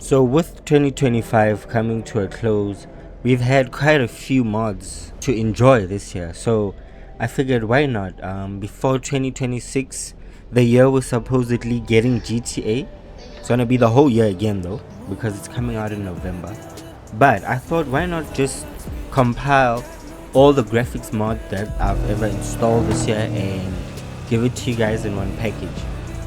So with 2025 coming to a close, we've had quite a few mods to enjoy this year. So I figured why not? Before 2026, the year was supposedly getting GTA. It's gonna be the whole year again though, because it's coming out in November. But I thought why not just compile all the graphics mod that I've ever installed this year and give it to you guys in one package.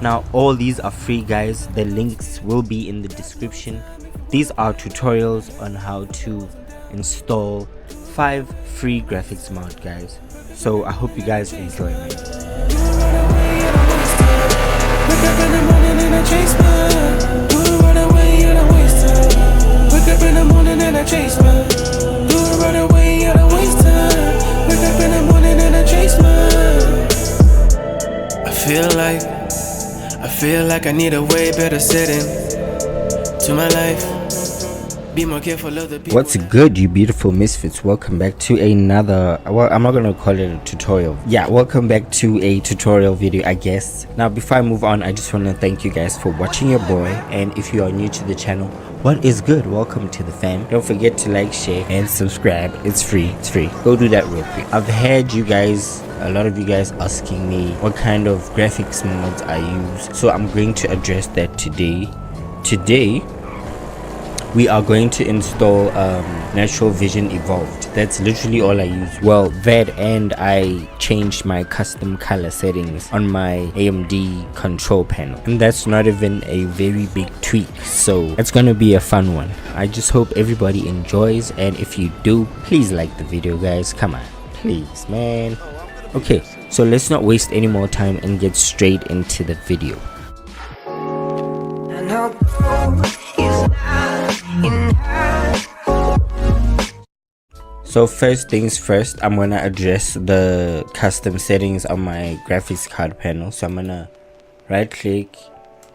Now all these are free guys, the links will be in the description. These are tutorials on how to install 5 free graphics mod guys. So I hope you guys enjoy it. I feel like I need a way better setting to my life. Be more careful of the people. What's good, you beautiful misfits? Welcome back to another, well, I'm not gonna call it a tutorial. Yeah, welcome back to a tutorial video, I guess. Now before I move on, I just want to thank you guys for watching your boy, and if you are new to the channel, what is good? Welcome to the fam. Don't forget to like, share and subscribe. It's free. Go do that real quick. I've had you guys, a lot of you guys, asking me what kind of graphics mods I use, so I'm going to address that today. We are going to install NaturalVision Evolved. That's literally all I use. Well, that, and I changed my custom color settings on my AMD control panel, and that's not even a very big tweak, so it's gonna be a fun one. I just hope everybody enjoys, and if you do, please like the video guys. Come on, please, man. Okay, so let's not waste any more time and get straight into the video. So first things first, I'm gonna address the custom settings on my graphics card panel. So I'm gonna right click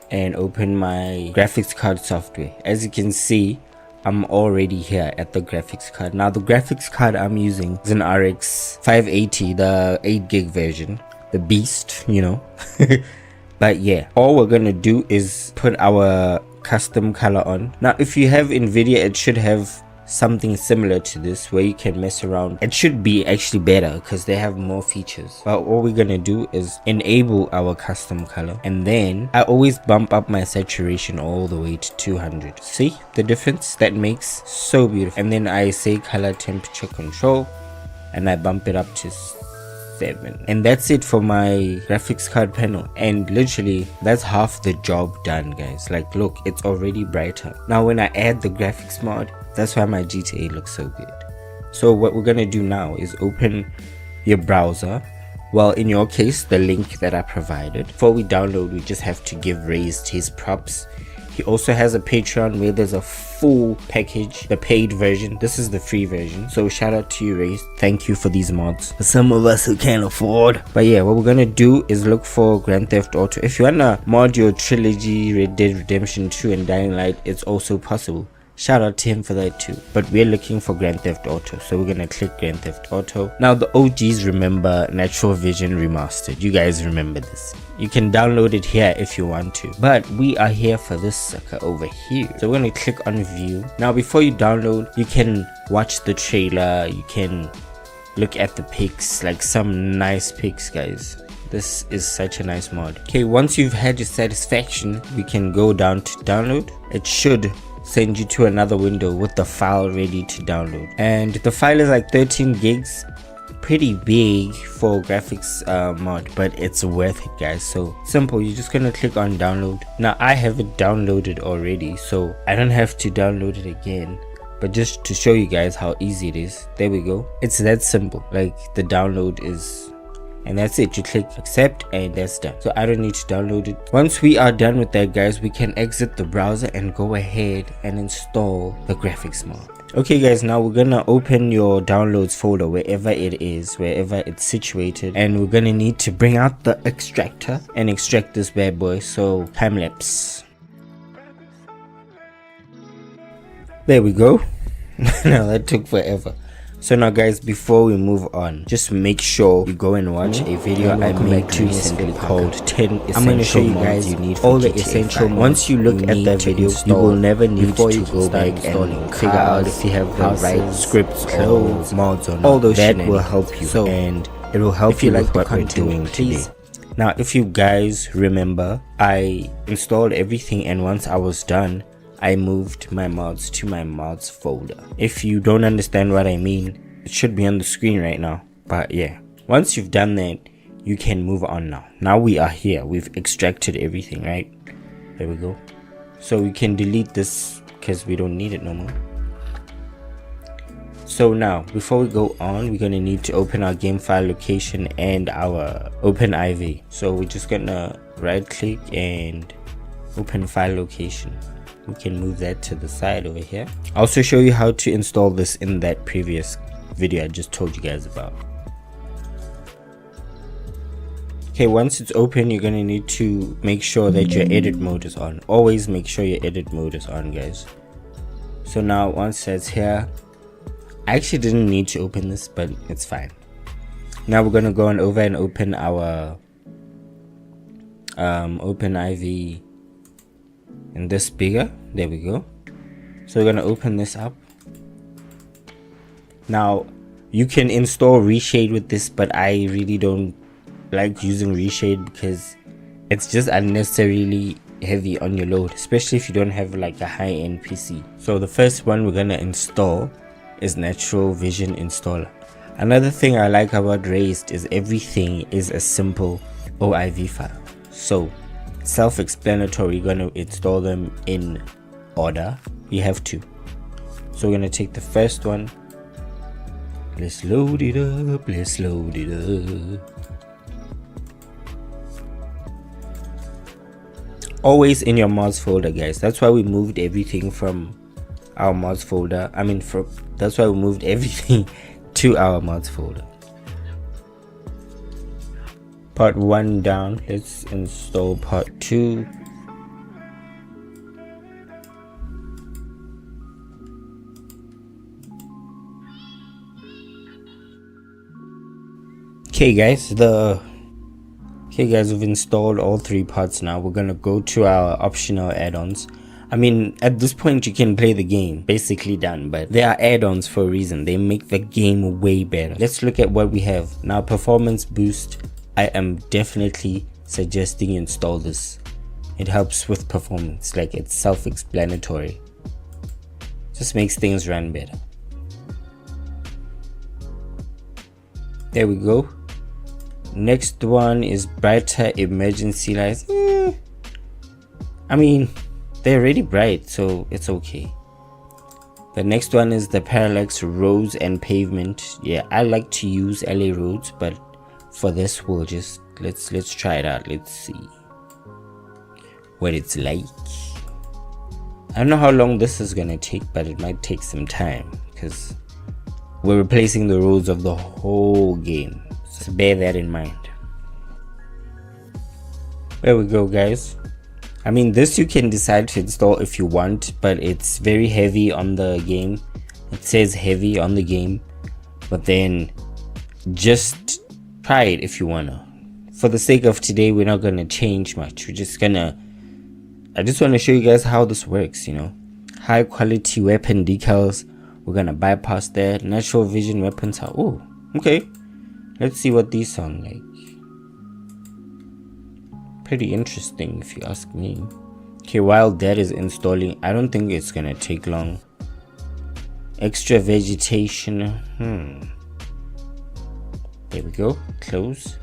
and open my graphics card software. As you can see, I'm already here at the graphics card. Now the graphics card I'm using is an RX 580, the 8 gig version, the beast, you know. But yeah, all we're gonna do is put our custom color on. Now if you have NVIDIA, it should have something similar to this where you can mess around. It should be actually better because they have more features, but all we're gonna do is enable our custom color, and then I always bump up my saturation all the way to 200. See the difference that makes? So beautiful. And then I say color temperature control and I bump it up to 7, and that's it for my graphics card panel, and literally that's half the job done guys. Like look, it's already brighter. Now when I add the graphics mod, that's why my GTA looks so good. So what we're gonna do now is open your browser. Well, in your case, the link that I provided. Before we download, we just have to give Raised his props. He also has a Patreon where there's a full package, the paid version. This is the free version. So shout out to you, Raised. Thank you for these mods. For some of us who can't afford. But yeah, what we're gonna do is look for Grand Theft Auto. If you wanna mod your trilogy, Red Dead Redemption 2 and Dying Light, it's also possible. Shout out to him for that too. But we're looking for Grand Theft Auto, so we're gonna click Grand Theft Auto. Now the OGs remember NaturalVision Remastered. You guys remember this. You can download it here if you want to, but we are here for this sucker over here. So we're gonna click on view. Now before you download, you can watch the trailer, you can look at the pics, like some nice pics guys. This is such a nice mod. Okay, once you've had your satisfaction, we can go down to download. It should send you to another window with the file ready to download, and the file is like 13 gigs, pretty big for graphics mod, but it's worth it guys. So simple, you're just gonna click on download. Now I have it downloaded already, so I don't have to download it again, but just to show you guys how easy it is, there we go. It's that simple. Like the download is, and that's it. You click accept and that's done. So I don't need to download it. Once we are done with that guys, we can exit the browser and go ahead and install the graphics mod. Okay guys, now we're gonna open your downloads folder wherever it is, wherever it's situated, and we're gonna need to bring out the extractor and extract this bad boy. So time lapse. There we go. Now that took forever. So now guys, before we move on, just make sure you go and watch a video I made recently called 10 essential mods you need for all the essential mods. Once you look at that video, you will never need to go back and figure out if you have the right scripts or mods or not. All those that will help you, so, and it will help you like what we're doing today. Now if you guys remember, I installed everything, and once I was done, I moved my mods to my mods folder. If you don't understand what I mean, it should be on the screen right now. But yeah, once you've done that, you can move on now. Now we are here. We've extracted everything, right? There we go. So we can delete this because we don't need it no more. So now, before we go on, we're gonna need to open our game file location and our OpenIV. So we're just gonna right click and open file location. We can move that to the side over here. I'll also show you how to install this in that previous video I just told you guys about. Okay, once it's open, you're gonna need to make sure that your edit mode is on. Always make sure your edit mode is on, guys. So now once that's here, I actually didn't need to open this, but it's fine. Now we're gonna go on over and open our OpenIV and this bigger. There we go. So we're gonna open this up. Now you can install reshade with this, but I really don't like using reshade because it's just unnecessarily heavy on your load, especially if you don't have like a high-end PC. So the first one we're gonna install is NaturalVision installer. Another thing I like about Raised is everything is a simple OIV file. So self-explanatory, you're gonna install them in order. You have to. So we're gonna take the first one. Let's load it up. Let's load it up. Always in your mods folder, guys. That's why we moved everything from our mods folder. That's why we moved everything to our mods folder. Part 1 down. Let's install part 2. Okay guys, we've installed all 3 parts now. We're gonna go to our optional add-ons. At this point you can play the game, basically done, but there are add-ons for a reason. They make the game way better. Let's look at what we have now. Performance boost. I am definitely suggesting you install this. It helps with performance, like it's self-explanatory. Just makes things run better. There we go. Next one is brighter emergency lights. They're already bright, so it's okay. The next one is the parallax roads and pavement. Yeah, I like to use LA roads, but for this we'll just let's try it out. Let's see what it's like. I don't know how long this is gonna take, but it might take some time because we're replacing the roads of the whole game, so bear that in mind. There we go, guys. This you can decide to install if you want, but it's very heavy on the game. It says heavy on the game, but then just try it if you wanna. For the sake of today, we're not gonna change much. I just want to show you guys how this works. High quality weapon decals, we're gonna bypass that. Natural vision weapons. Oh, okay, let's see what these sound like. Pretty interesting if you ask me. Okay, while that is installing, I don't think it's gonna take long. Extra vegetation. There we go. Close.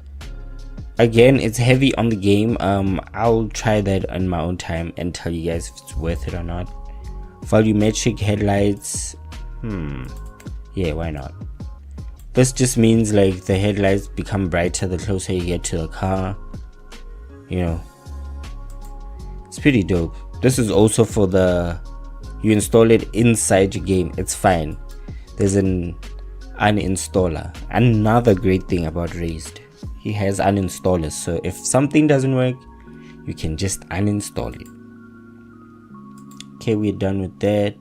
Again, it's heavy on the game. I'll try that on my own time and tell you guys if it's worth it or not. Volumetric headlights. Yeah, why not? This just means like the headlights become brighter the closer you get to the car. It's pretty dope. This is also for you install it inside your game. It's fine. There's an uninstaller. Another great thing about Raised, he has uninstallers, so if something doesn't work, you can just uninstall it. Okay, we're done with that.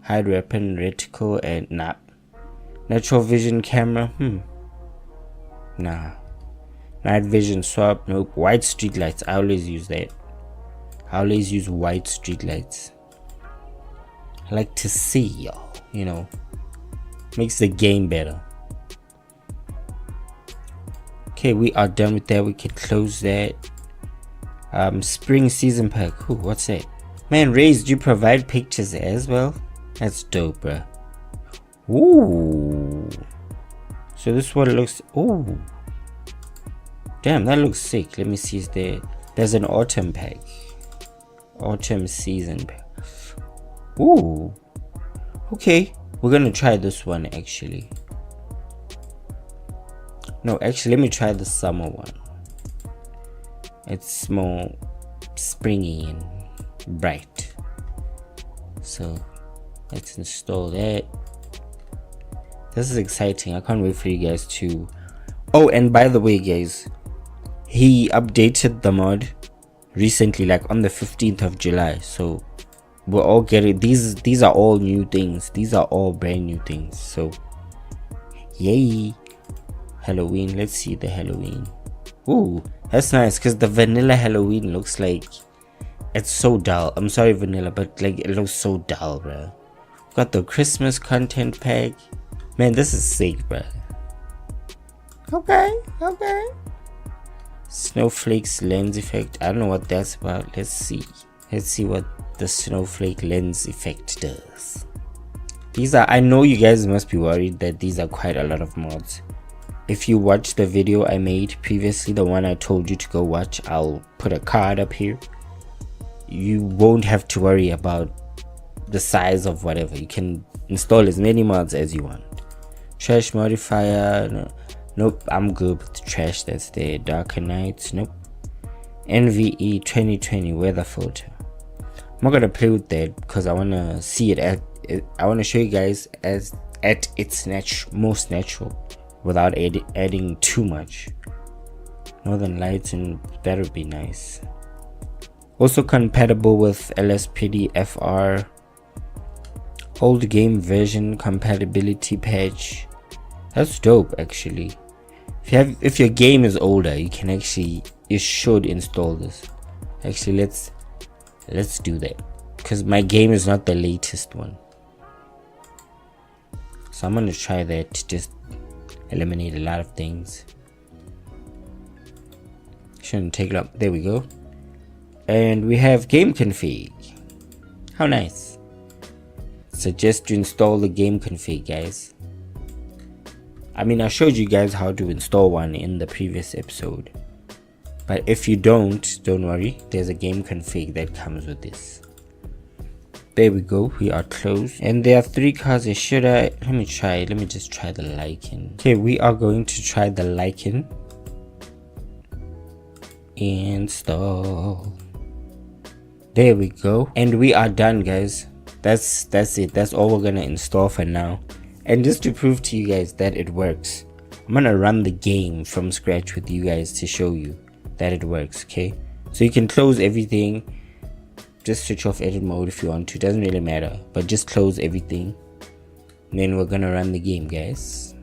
Hide weapon reticle and Natural vision camera, nah. Night vision swap, nope. White street lights, I always use that. I always use white street lights. I like to see, y'all, you know, makes the game better. Okay, we are done with that. We can close that. Spring season pack. Ooh, what's that? Man, Raze, do you provide pictures as well? That's dope, bruh. Ooh. So this one looks. Ooh. Damn, that looks sick. Let me see. Is there's an autumn pack. Autumn season pack. Ooh. Okay. We're gonna try this one actually. No, actually, let me try the summer one. It's more springy and bright. So let's install that. This is exciting. I can't wait for you guys to. Oh, and by the way, guys, he updated the mod recently, like on the 15th of July. So we're all getting these are all new things. These are all brand new things. So yay. Halloween, let's see the Halloween. Ooh, that's nice, because the vanilla Halloween looks like it's so dull. I'm sorry, vanilla, but like it looks so dull, bro. Got the Christmas content pack. Man, this is sick, bro. Okay. Snowflakes lens effect. I don't know what that's about. Let's see what the snowflake lens effect does. These are, I know you guys must be worried that these are quite a lot of mods. If you watch the video I made previously, the one I told you to go watch, I'll put a card up here. You won't have to worry about the size of whatever. You can install as many mods as you want. Trash modifier, no. Nope, I'm good with the trash that's there. Darker nights, nope. NVE 2020 weather filter. I'm not gonna play with that because I wanna see it I wanna show you guys at its most natural, without adding too much. Northern lights, and that would be nice. Also compatible with LSPD FR. Old game version compatibility patch. That's dope actually. If your game is older, you should install this. Actually, let's do that, because my game is not the latest one. So I'm gonna try that to just eliminate a lot of things. Shouldn't take long. There we go. And we have Gameconfig. How nice. Suggest you install the Gameconfig, guys. I mean, I showed you guys how to install one in the previous episode, but if you don't worry, there's a Gameconfig that comes with this. There we go, we are closed, and there are 3 cars. Let me just try the lichen. Okay, we are going to try the lichen. Install. There we go, and we are done, guys. That's it. That's all we're gonna install for now. And just to prove to you guys that it works, I'm gonna run the game from scratch with you guys to show you that it works. Okay, so you can close everything. Just switch off edit mode if you want to, doesn't really matter, but just close everything, and then we're gonna run the game, guys.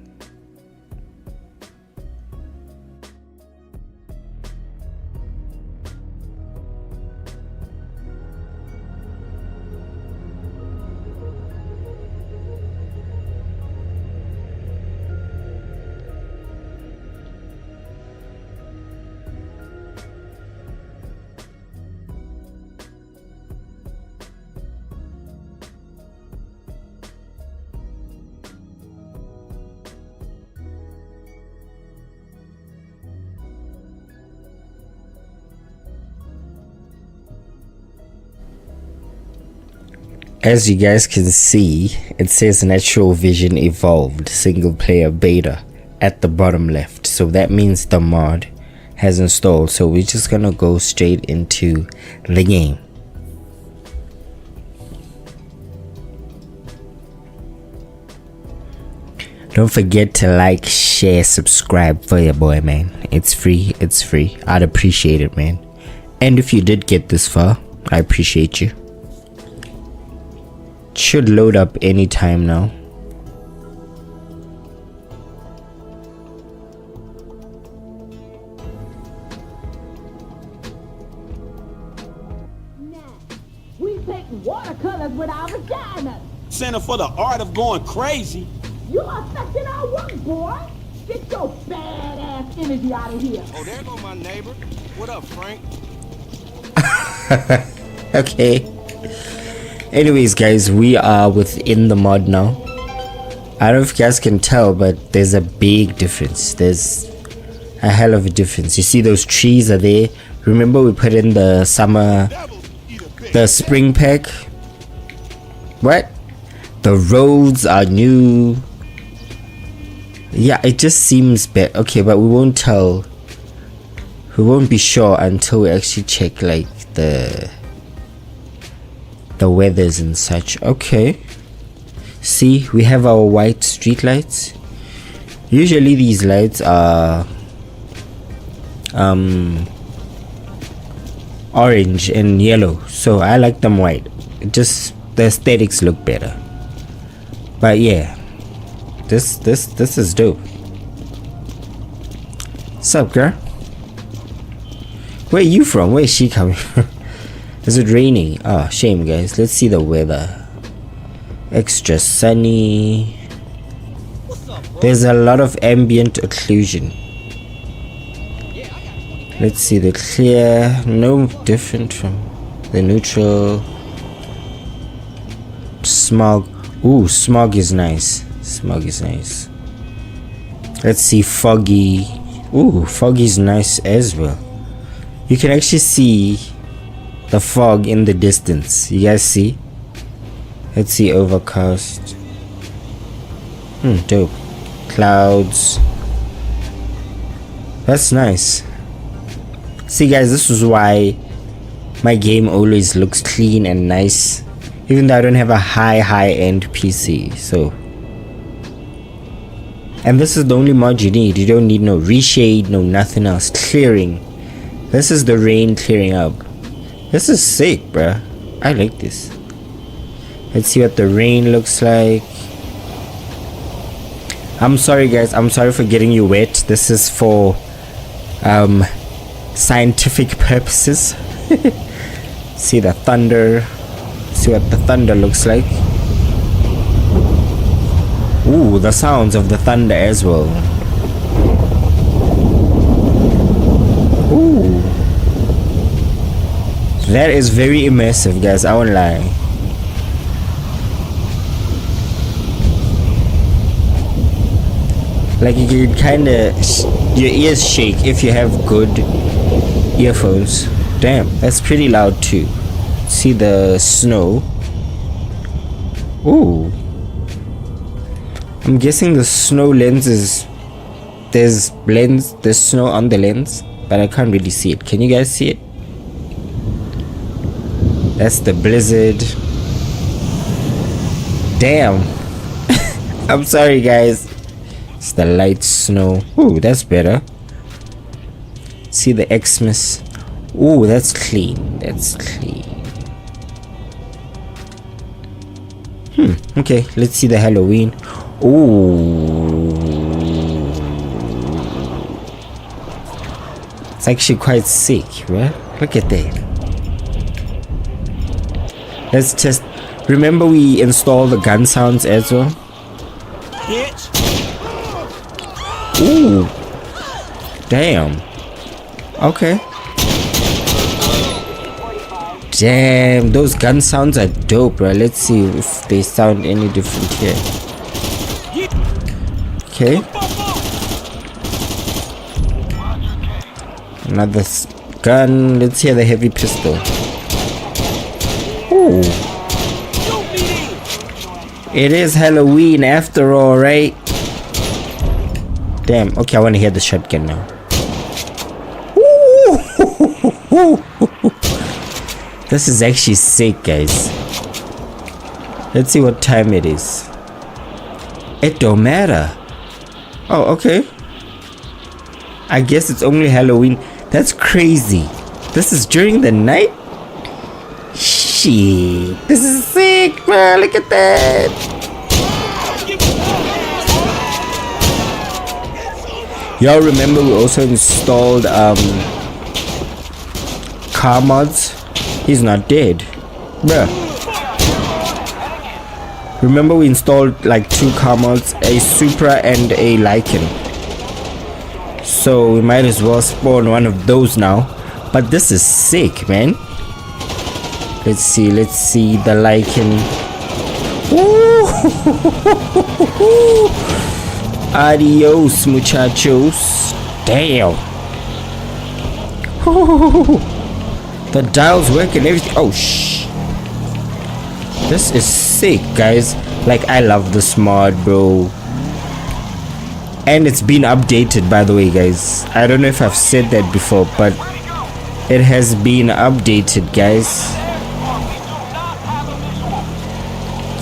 As you guys can see, it says NaturalVision Evolved single player beta at the bottom left, so that means the mod has installed. So we're just gonna go straight into the game. Don't forget to like, share, subscribe for your boy, man. It's free. I'd appreciate it, man. And if you did get this far, I appreciate you. Should load up anytime now. painting watercolors with our vaginas. Center for the art of going crazy. You affecting our work, boy. Get your badass energy out of here. Oh, there go my neighbor. What up, Frank? Okay. Anyways, guys, we are within the mod now. I don't know if you guys can tell, but there's a big difference. There's a hell of a difference. You see those trees are there. Remember we put in the spring pack? What? The roads are new. Yeah, it just seems better. Okay, but we won't tell. We won't be sure until we actually check like the weathers and such. Okay. See, we have our white street lights. Usually these lights are orange and yellow, so I like them white. It just, the aesthetics look better. But yeah, this is dope. What's up, girl? Where are you from? Where is she coming from? Is it raining? Oh, shame, guys. Let's see the weather. Extra sunny. There's a lot of ambient occlusion. Let's see the clear. No different from the neutral. Smog. Ooh, smog is nice. Smog is nice. Let's see foggy. Ooh, foggy is nice as well. You can actually see the fog in the distance. You guys see? Let's see overcast. Dope. Clouds. That's nice. See, guys, this is why my game always looks clean and nice, even though I don't have a high-end PC. So, and this is the only mod you need. You don't need no reshade, no nothing else. Clearing. This is the rain clearing up. This is sick, bruh. I like this. Let's see what the rain looks like. I'm sorry, guys. I'm sorry for getting you wet. This is for scientific purposes. See the thunder. See what the thunder looks like. Ooh, the sounds of the thunder as well. Ooh, that is very immersive, guys. I won't lie. Like, you can kinda, your ears shake if you have good earphones. Damn, that's pretty loud too. See the snow. Ooh, I'm guessing the snow lens is, there's snow on the lens, but I can't really see it. Can you guys see it? That's the blizzard. Damn. I'm sorry, guys. It's the light snow. Ooh, that's better. See the Xmas. Ooh, that's clean. That's clean. Okay, let's see the Halloween. Ooh, it's actually quite sick, right? Look at that. Let's just remember we installed the gun sounds as well. Ooh, damn. Okay. Damn, those gun sounds are dope, bro. Let's see if they sound any different here. Okay. Another gun. Let's hear the heavy pistol. Ooh. It is Halloween after all, right? Damn. Okay, I want to hear the shotgun now. Ooh. This is actually sick, guys. Let's see what time it is. It don't matter. Oh, okay. I guess it's only Halloween. That's crazy. This is during the night? Shit. This is sick, man. Look at that. Y'all remember we also installed car mods? He's not dead. Bruh. Remember we installed like 2 car mods, a Supra and a Lichen. So we might as well spawn one of those now. But this is sick, man. Let's see the Lichen. Adios, muchachos. Damn. The dials work and everything. Oh, shh. This is sick, guys. Like, I love this mod, bro. And it's been updated, by the way, guys. I don't know if I've said that before, but it has been updated, guys.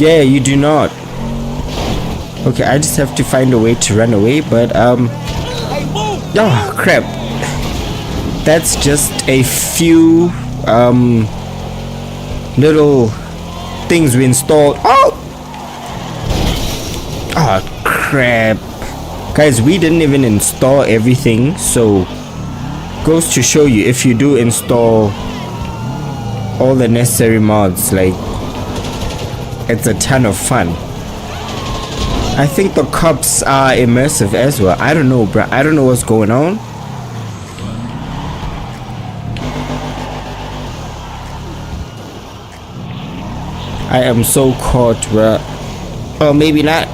Yeah, you do not. Okay, I just have to find a way to run away, but oh crap. That's just a few little things we installed. Oh crap. Guys, we didn't even install everything, so goes to show you, if you do install all the necessary mods, like, it's a ton of fun. I think the cops are immersive as well. I don't know, bro. I don't know what's going on. I am so caught, bro. Oh, maybe not.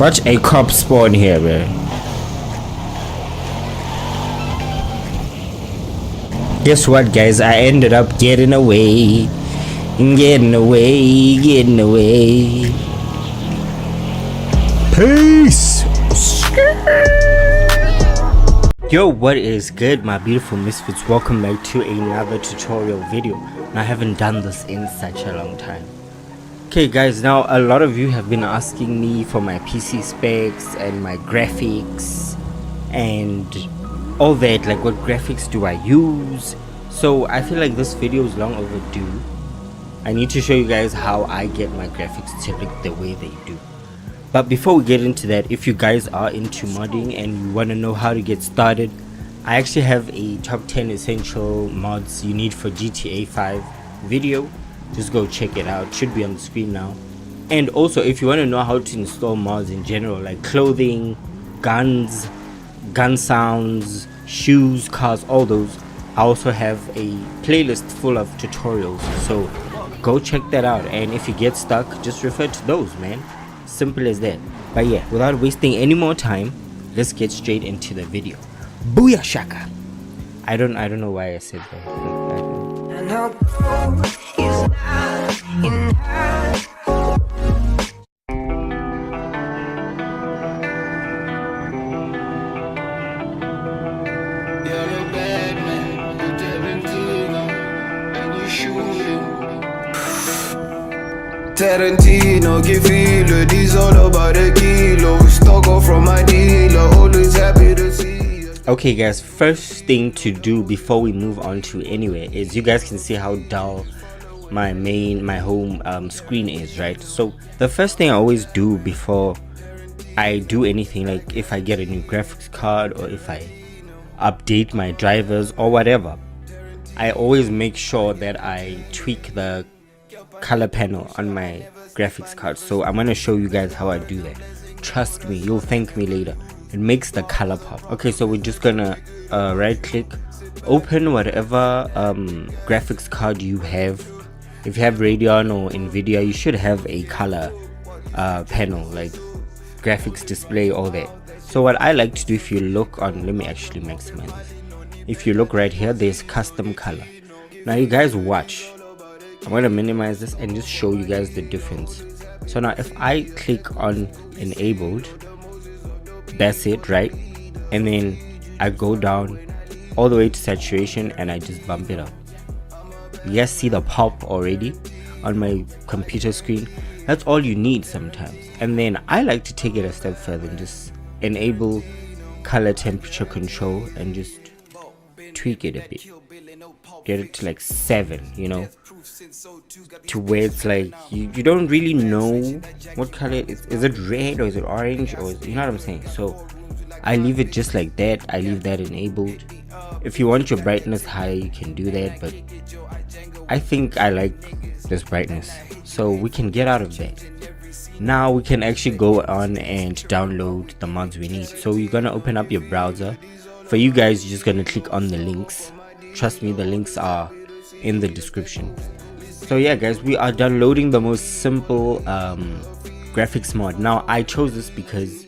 Watch a cop spawn here, man. Guess what, guys? I ended up getting away. Getting away. Peace. Yo, what is good, my beautiful misfits? Welcome back to another tutorial video. I haven't done this in such a long time. Okay guys, now a lot of you have been asking me for my PC specs and my graphics and all that, like what graphics do I use. So I feel like this video is long overdue. I need to show you guys how I get my graphics to look the way they do. But before we get into that, if you guys are into modding and you want to know how to get started, I actually have a top 10 essential mods you need for GTA 5 video. Just go check it out. It should be on the screen now. And also, if you want to know how to install mods in general, like clothing, guns, gun sounds, shoes, cars, all those, I also have a playlist full of tutorials, so go check that out. And if you get stuck, just refer to those, man. Simple as that. But yeah, without wasting any more time, let's get straight into the video. Booyah shaka. I don't know why I said that. Tarantino, can feel it, he's all about a kilo. Stock off from my dealer, always happy to see you. Okay guys, first thing to do before we move on to anywhere is, you guys can see how dull my home screen is, right? So the first thing I always do before I do anything, like if I get a new graphics card or if I update my drivers or whatever, I always make sure that I tweak the color panel on my graphics card. So I'm gonna show you guys how I do that. Trust me, you'll thank me later. It makes the color pop. Okay, so we're just gonna right click, open whatever graphics card you have. If you have Radeon or Nvidia, you should have a color panel, like graphics display, all that. So what I like to do, if you look on, let me actually maximize this. If you look right here, there's custom color. Now you guys watch. I'm going to minimize this and just show you guys the difference. So now if I click on enabled, that's it, right? And then I go down all the way to saturation and I just bump it up. You guys see the pop already on my computer screen. That's all you need sometimes. And then I like to take it a step further and just enable color temperature control and just tweak it a bit, get it to like 7, you know, to where it's like you don't really know what color is it red or is it orange, or you know what I'm saying. So I leave it just like that. I leave that enabled. If you want your brightness higher, you can do that, but I think I like this brightness, so we can get out of that. Now we can actually go on and download the mods we need. So you're gonna open up your browser. For you guys, you're just gonna click on the links. Trust me, the links are in the description. So yeah guys, we are downloading the most simple graphics mod. Now I chose this because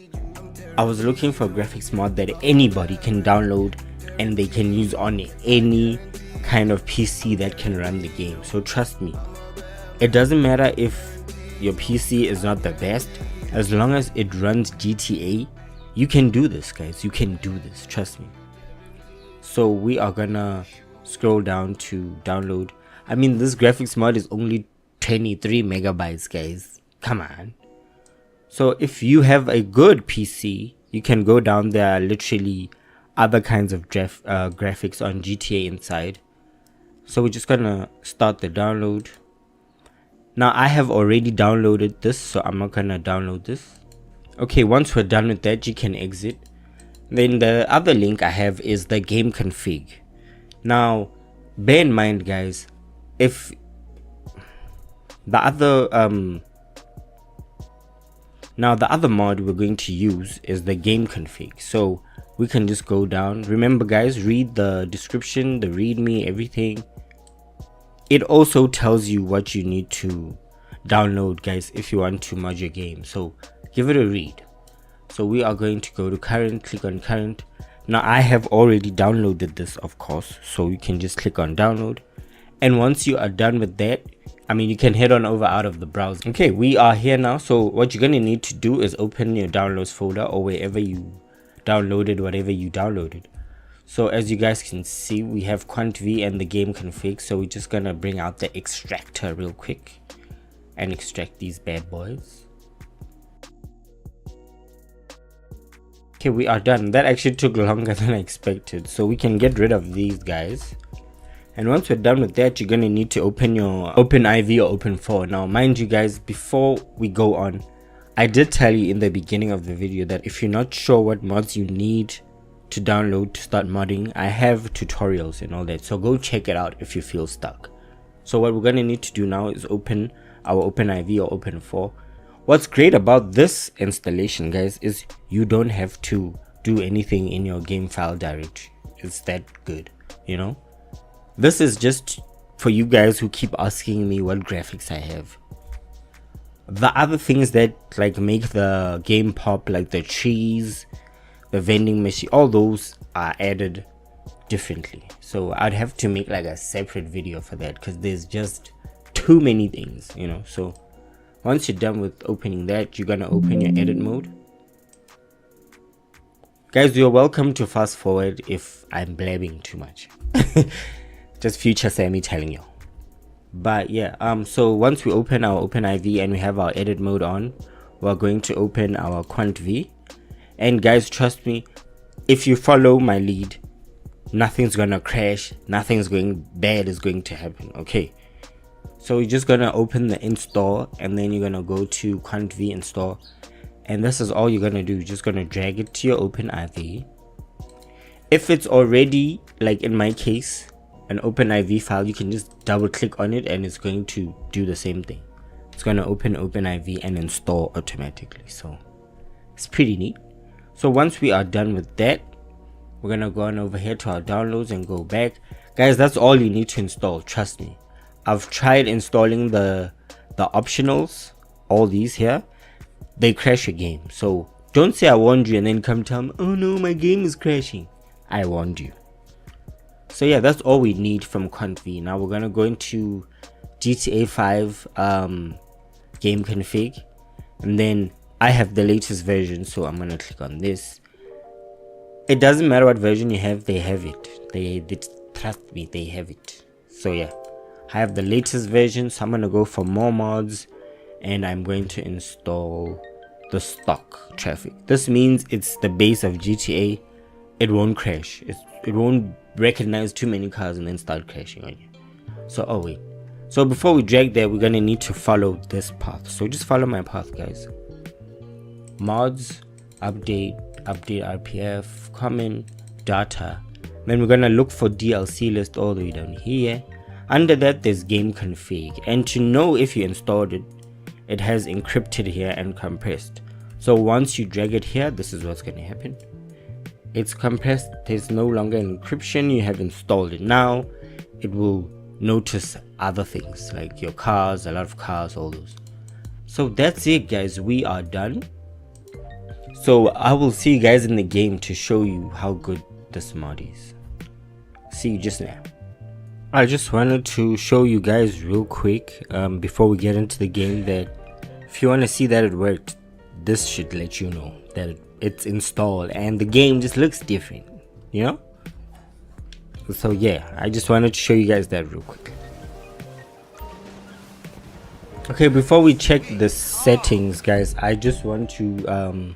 I was looking for a graphics mod that anybody can download and they can use on any kind of PC that can run the game. So trust me, it doesn't matter if your PC is not the best, as long as it runs GTA, you can do this guys, you can do this, trust me. So we are gonna scroll down to download. I mean, this graphics mod is only 23 megabytes guys, come on. So if you have a good PC, you can go down there. Literally other kinds of graphics on GTA inside. So we're just gonna start the download. Now I have already downloaded this, so I'm not gonna download this. Okay, once we're done with that, you can exit. Then the other link I have is the Gameconfig. Now bear in mind guys, if the other now the other mod we're going to use is the Gameconfig, so we can just go down. Remember guys, read the description, the readme, everything. It also tells you what you need to download guys if you want to mod your game, so give it a read. So we are going to go to current, click on current. Now I have already downloaded this, of course, so you can just click on download. And once you are done with that, I mean, you can head on over out of the browser. Okay, we are here now. So what you're gonna need to do is open your downloads folder or wherever you downloaded whatever you downloaded. So as you guys can see, we have QuantV and the Gameconfig. So we're just gonna bring out the extractor real quick and extract these bad boys. Okay, we are done. That actually took longer than I expected, so we can get rid of these guys. And once we're done with that, you're gonna need to open your OpenIV or Open4. Now mind you guys, before we go on, I did tell you in the beginning of the video that if you're not sure what mods you need to download to start modding, I have tutorials and all that, so go check it out if you feel stuck. So what we're gonna need to do now is open our OpenIV or Open4. What's great about this installation guys is you don't have to do anything in your game file directory. It's that good, you know. This is just for you guys who keep asking me what graphics I have. The other things that like make the game pop, like the trees, the vending machine, all those are added differently. So I'd have to make like a separate video for that because there's just too many things, you know. So once you're done with opening that, you're gonna open your edit mode. Guys, you're welcome to fast forward if I'm blabbing too much. Just future Sammy telling you. But yeah, so once we open our OpenIV and we have our edit mode on, we're going to open our QuantV. And guys, trust me, if you follow my lead, nothing's gonna crash, nothing's going bad is going to happen. Okay, so you're just gonna open the install and then you're gonna go to QuantV install, and this is all you're gonna do. You're just gonna drag it to your OpenIV. If it's already, like in my case, an OpenIV file, you can just double click on it and it's going to do the same thing. It's going to open OpenIV and install automatically, so it's pretty neat. So once we are done with that, we're going to go on over here to our downloads and go back. Guys, that's all you need to install, trust me. I've tried installing the optionals, all these here, they crash your game. So don't say I warned you and then come tell me, oh no, my game is crashing. I warned you. So yeah, that's all we need from QuantV. Now we're gonna go into GTA 5 Gameconfig, and then I have the latest version, so I'm gonna click on this. It doesn't matter what version you have, they have it. They trust me, they have it. So yeah, I have the latest version, so I'm gonna go for more mods, and I'm going to install the stock traffic. This means it's the base of GTA, it won't crash. It won't recognize too many cars and then start crashing on you. So oh wait, so before we drag there, we're gonna need to follow this path. So just follow my path, guys. Mods, update RPF, common, data. Then we're gonna look for DLC list all the way down here. Under that there's Gameconfig, and to know if you installed it, it has encrypted here and compressed. So once you drag it here, this is what's gonna happen. It's compressed, there's no longer encryption, you have installed it. Now it will notice other things like your cars, a lot of cars, all those. So that's it, guys, we are done. So I will see you guys in the game to show you how good this mod is. See you just now. I just wanted to show you guys real quick before we get into the game that if you want to see that it worked, this should let you know that it's installed and the game just looks different, you know. So yeah, I just wanted to show you guys that real quick. Okay, before we check the settings, guys, I just want to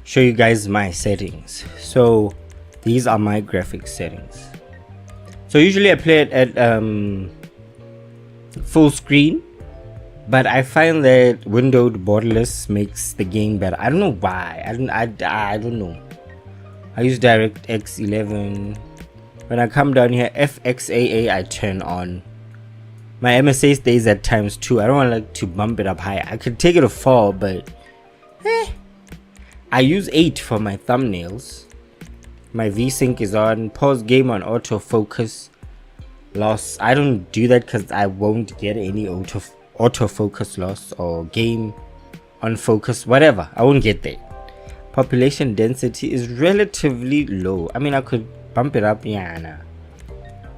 show you guys my settings. So these are my graphics settings. So usually I play it at full screen, but I find that windowed borderless makes the game better. I don't know why. I don't know. I use DirectX 11. When I come down here, FXAA I turn on. My MSA stays at ×2. I don't want like to bump it up high. I could take it to 4, but I use 8 for my thumbnails. My VSync is on. Pause game on autofocus. Loss. I don't do that because I won't get any autofocus loss or game on focus, whatever. I won't get that. Population density is relatively low. I mean, I could bump it up, yeah, nah.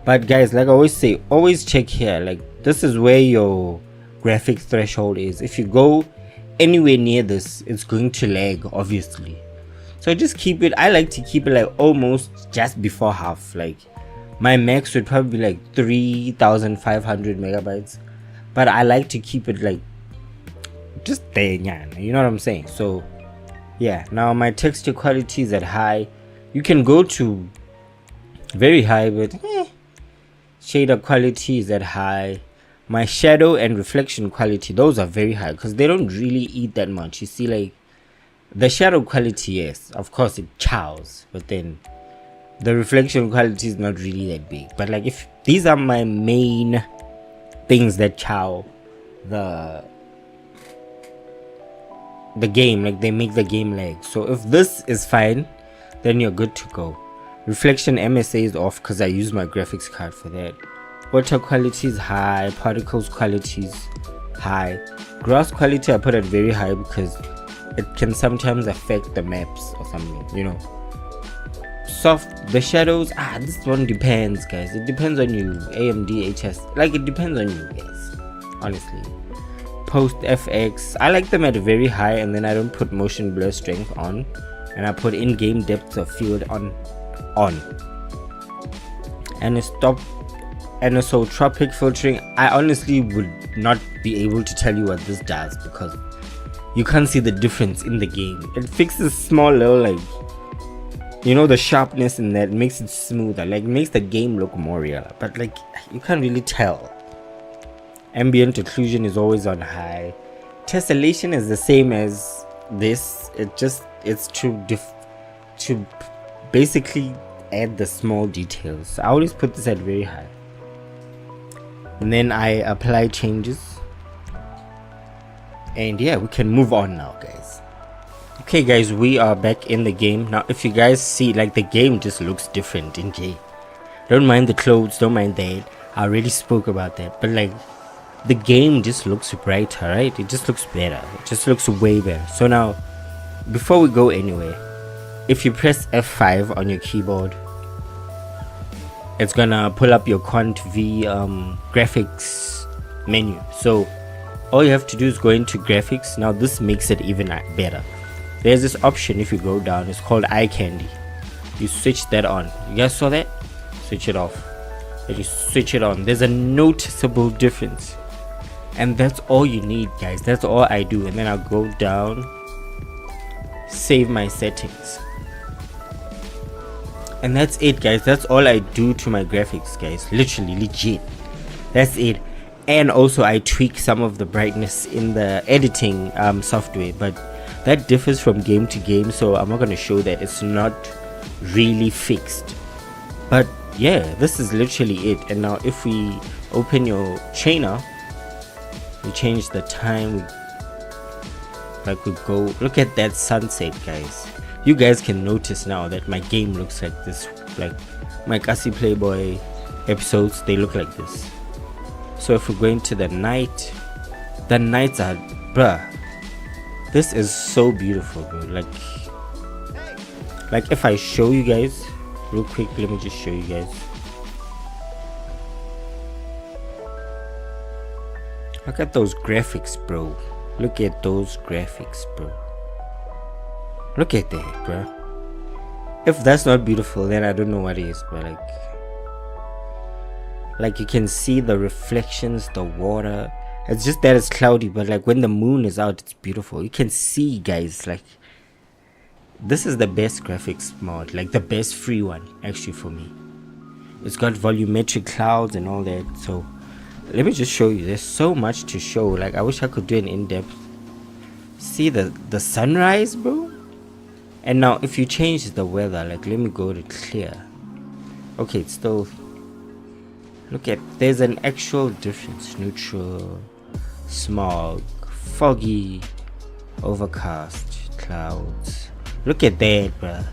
But guys, like I always say, always check here. Like this is where your graphics threshold is. If you go anywhere near this, it's going to lag, obviously. So just keep it. I like to keep it like almost just before half. Like my max would probably be like 3,500 megabytes, but I like to keep it like just there, you know what I'm saying. So yeah, now my texture quality is at high. You can go to very high, but shader quality is at high. My shadow and reflection quality, those are very high because they don't really eat that much. You see, like the shadow quality, yes, of course it chows, but then the reflection quality is not really that big. But like if these are my main things that chow the game, like they make the game lag. So if this is fine, then you're good to go. Reflection MSA is off because I use my graphics card for that. Water quality is high, particles quality is high, grass quality I put at very high because it can sometimes affect the maps or something, you know. Soft, the shadows, this one depends, guys. It depends on you. AMD, HS, like it depends on you guys, honestly. Post FX, I like them at very high, and then I don't put motion blur strength on, and I put in-game depth of field on. And anisotropic filtering, I honestly would not be able to tell you what this does because you can't see the difference in the game. It fixes small little, like, you know, the sharpness in that, makes it smoother, like makes the game look more real, but like you can't really tell. Ambient occlusion is always on high. Tessellation is the same as this. It's to basically add the small details. I always put this at very high, and then I apply changes, and yeah, we can move on now, guys. Okay guys, we are back in the game now. If you guys see, like, the game just looks different in J. Don't mind the clothes, don't mind that, I already spoke about that, but like the game just looks brighter, right? It just looks better, it just looks way better. So now before we go anywhere, if you press F5 on your keyboard, it's gonna pull up your QuantV graphics menu. So all you have to do is go into graphics. Now this makes it even better. There's this option, if you go down, it's called eye candy. You switch that on. You guys saw that? Switch it off. And you switch it on. There's a noticeable difference, and that's all you need, guys. That's all I do. And then I'll go down, save my settings. And that's it, guys. That's all I do to my graphics, guys. Literally, legit. That's it. And also I tweak some of the brightness in the editing software, but that differs from game to game, so I'm not going to show that. It's not really fixed. But yeah, this is literally it. And now if we open your trainer, we change the time, like we go, look at that sunset, guys. You guys can notice now that my game looks like this. Like my Kasi Playboy episodes, they look like this. So if we're going to the nights are, bruh, this is so beautiful, bro. Like if I show you guys real quick, let me just show you guys. Look at those graphics, bro. Look at those graphics, bro. Look at that, bro. If that's not beautiful, then I don't know what is, but like you can see the reflections, the water. It's just that it's cloudy, but like when the moon is out, it's beautiful. You can see, guys, like this is the best graphics mod, like the best free one actually for me. It's got volumetric clouds and all that. So let me just show you. There's so much to show. Like I wish I could do an in-depth. See the sunrise, bro. And now if you change the weather, like let me go to clear. Okay, it's still, look at, there's an actual difference. Neutral, smog, foggy, overcast, clouds. Look at that, bruh.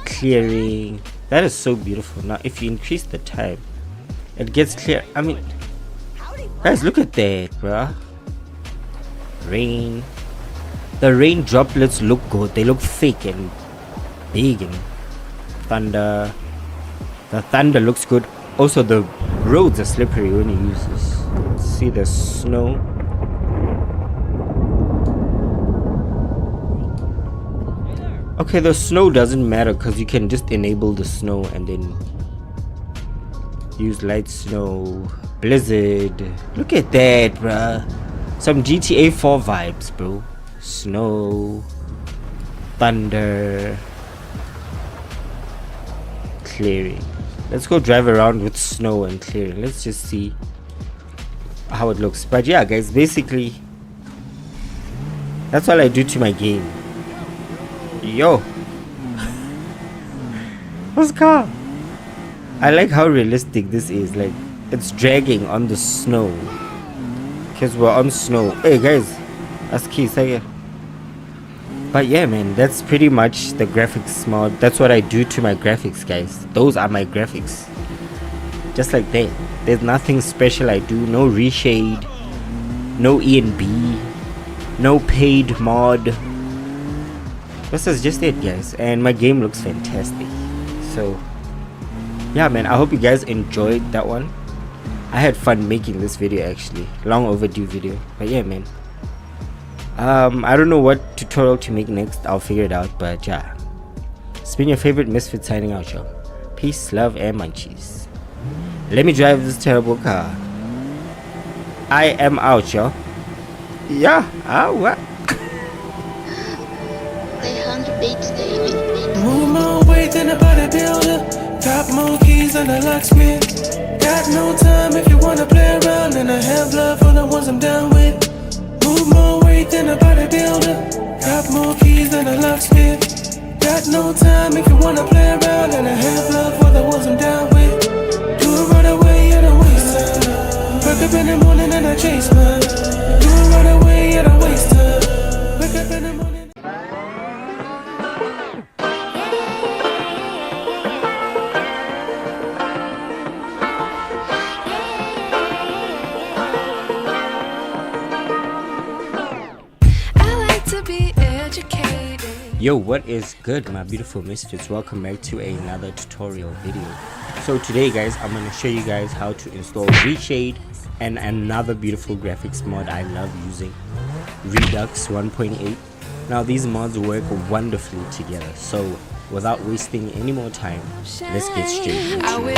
Clearing. That is so beautiful. Now if you increase the time, it gets clear. I mean, guys, look at that, bruh. Rain. The rain droplets look good. They look thick and big. And thunder. The thunder looks good. Also, the roads are slippery when you use this. See the snow. Okay, the snow doesn't matter because you can just enable the snow and then use light snow. Blizzard. Look at that, bruh. Some GTA 4 vibes, bro. Snow. Thunder. Clearing. Let's go drive around with snow and clearing. Let's just see how it looks. But yeah, guys, basically that's all I do to my game. Yo. What's car? I like how realistic this is. Like it's dragging on the snow because we're on snow. Hey guys, that's key. But yeah, man, that's pretty much the graphics mod. That's what I do to my graphics, guys. Those are my graphics. Just like that. There's nothing special I do. No reshade. No ENB. No paid mod. This is just it, guys. And my game looks fantastic. So, yeah, man. I hope you guys enjoyed that one. I had fun making this video, actually. Long overdue video. But yeah, man. I don't know what tutorial to make next. I'll figure it out, but yeah, it's been your favorite Misfit signing out, y'all. Peace, love, and munchies. Let me drive this terrible car. I am out, y'all. Yeah, what? Move more weight than a bodybuilder. Got more keys than a locksmith. Got no time if you wanna play around, and I have love for the ones I'm down with. Move more weight than a bodybuilder. Got more keys than a locksmith. Got no time if you wanna play around, and I have love for the ones I'm down with. Do it right away, I don't waste time. Wake up in the morning and I chase mine. Do it right away, I don't waste time. Wake up in the morning. Yo, what is good, my beautiful misfits? Welcome back to another tutorial video. So today, guys, I'm going to show you guys how to install Reshade and another beautiful graphics mod I love using, Redux 1.8. Now these mods work wonderfully together, so without wasting any more time, let's get straight into it.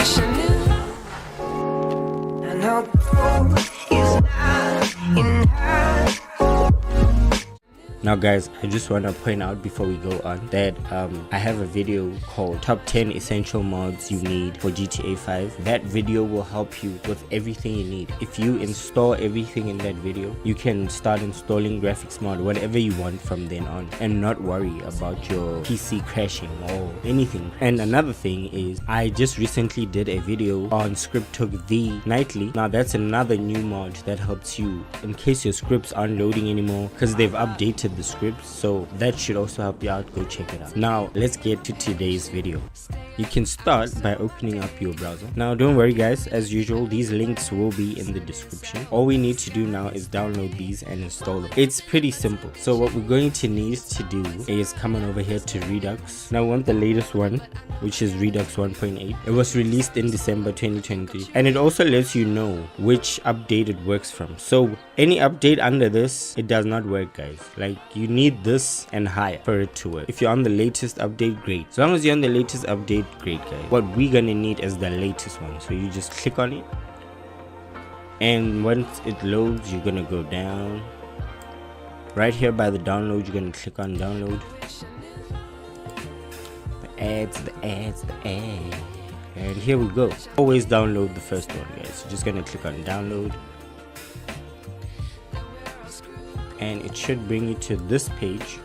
Now guys, I just want to point out before we go on that I have a video called Top 10 Essential Mods You Need for GTA 5. That video will help you with everything you need. If you install everything in that video, you can start installing graphics mod, whatever you want from then on, and not worry about your PC crashing or anything. And another thing is, I just recently did a video on ScriptV Nightly. Now that's another new mod that helps you in case your scripts aren't loading anymore, because they've updated the scripts, so that should also help you out. Go check it out. Now let's get to today's video. You can start by opening up your browser. Now don't worry guys, as usual these links will be in the description. All we need to do now is download these and install them. It's pretty simple. So what we're going to need to do is come on over here to Redux. Now I want the latest one, which is Redux 1.8. It was released in December 2023, and it also lets you know which update it works from. So any update under this, it does not work guys. Like, you need this and higher for it to work. If you're on the latest update, great. As long as you're on the latest update, great guys. What we're gonna need is the latest one, so you just click on it, and once it loads you're gonna go down right here by the download. You're gonna click on download. The ads, and here we go. Always download the first one guys. You're just gonna click on download, and it should bring you to this page.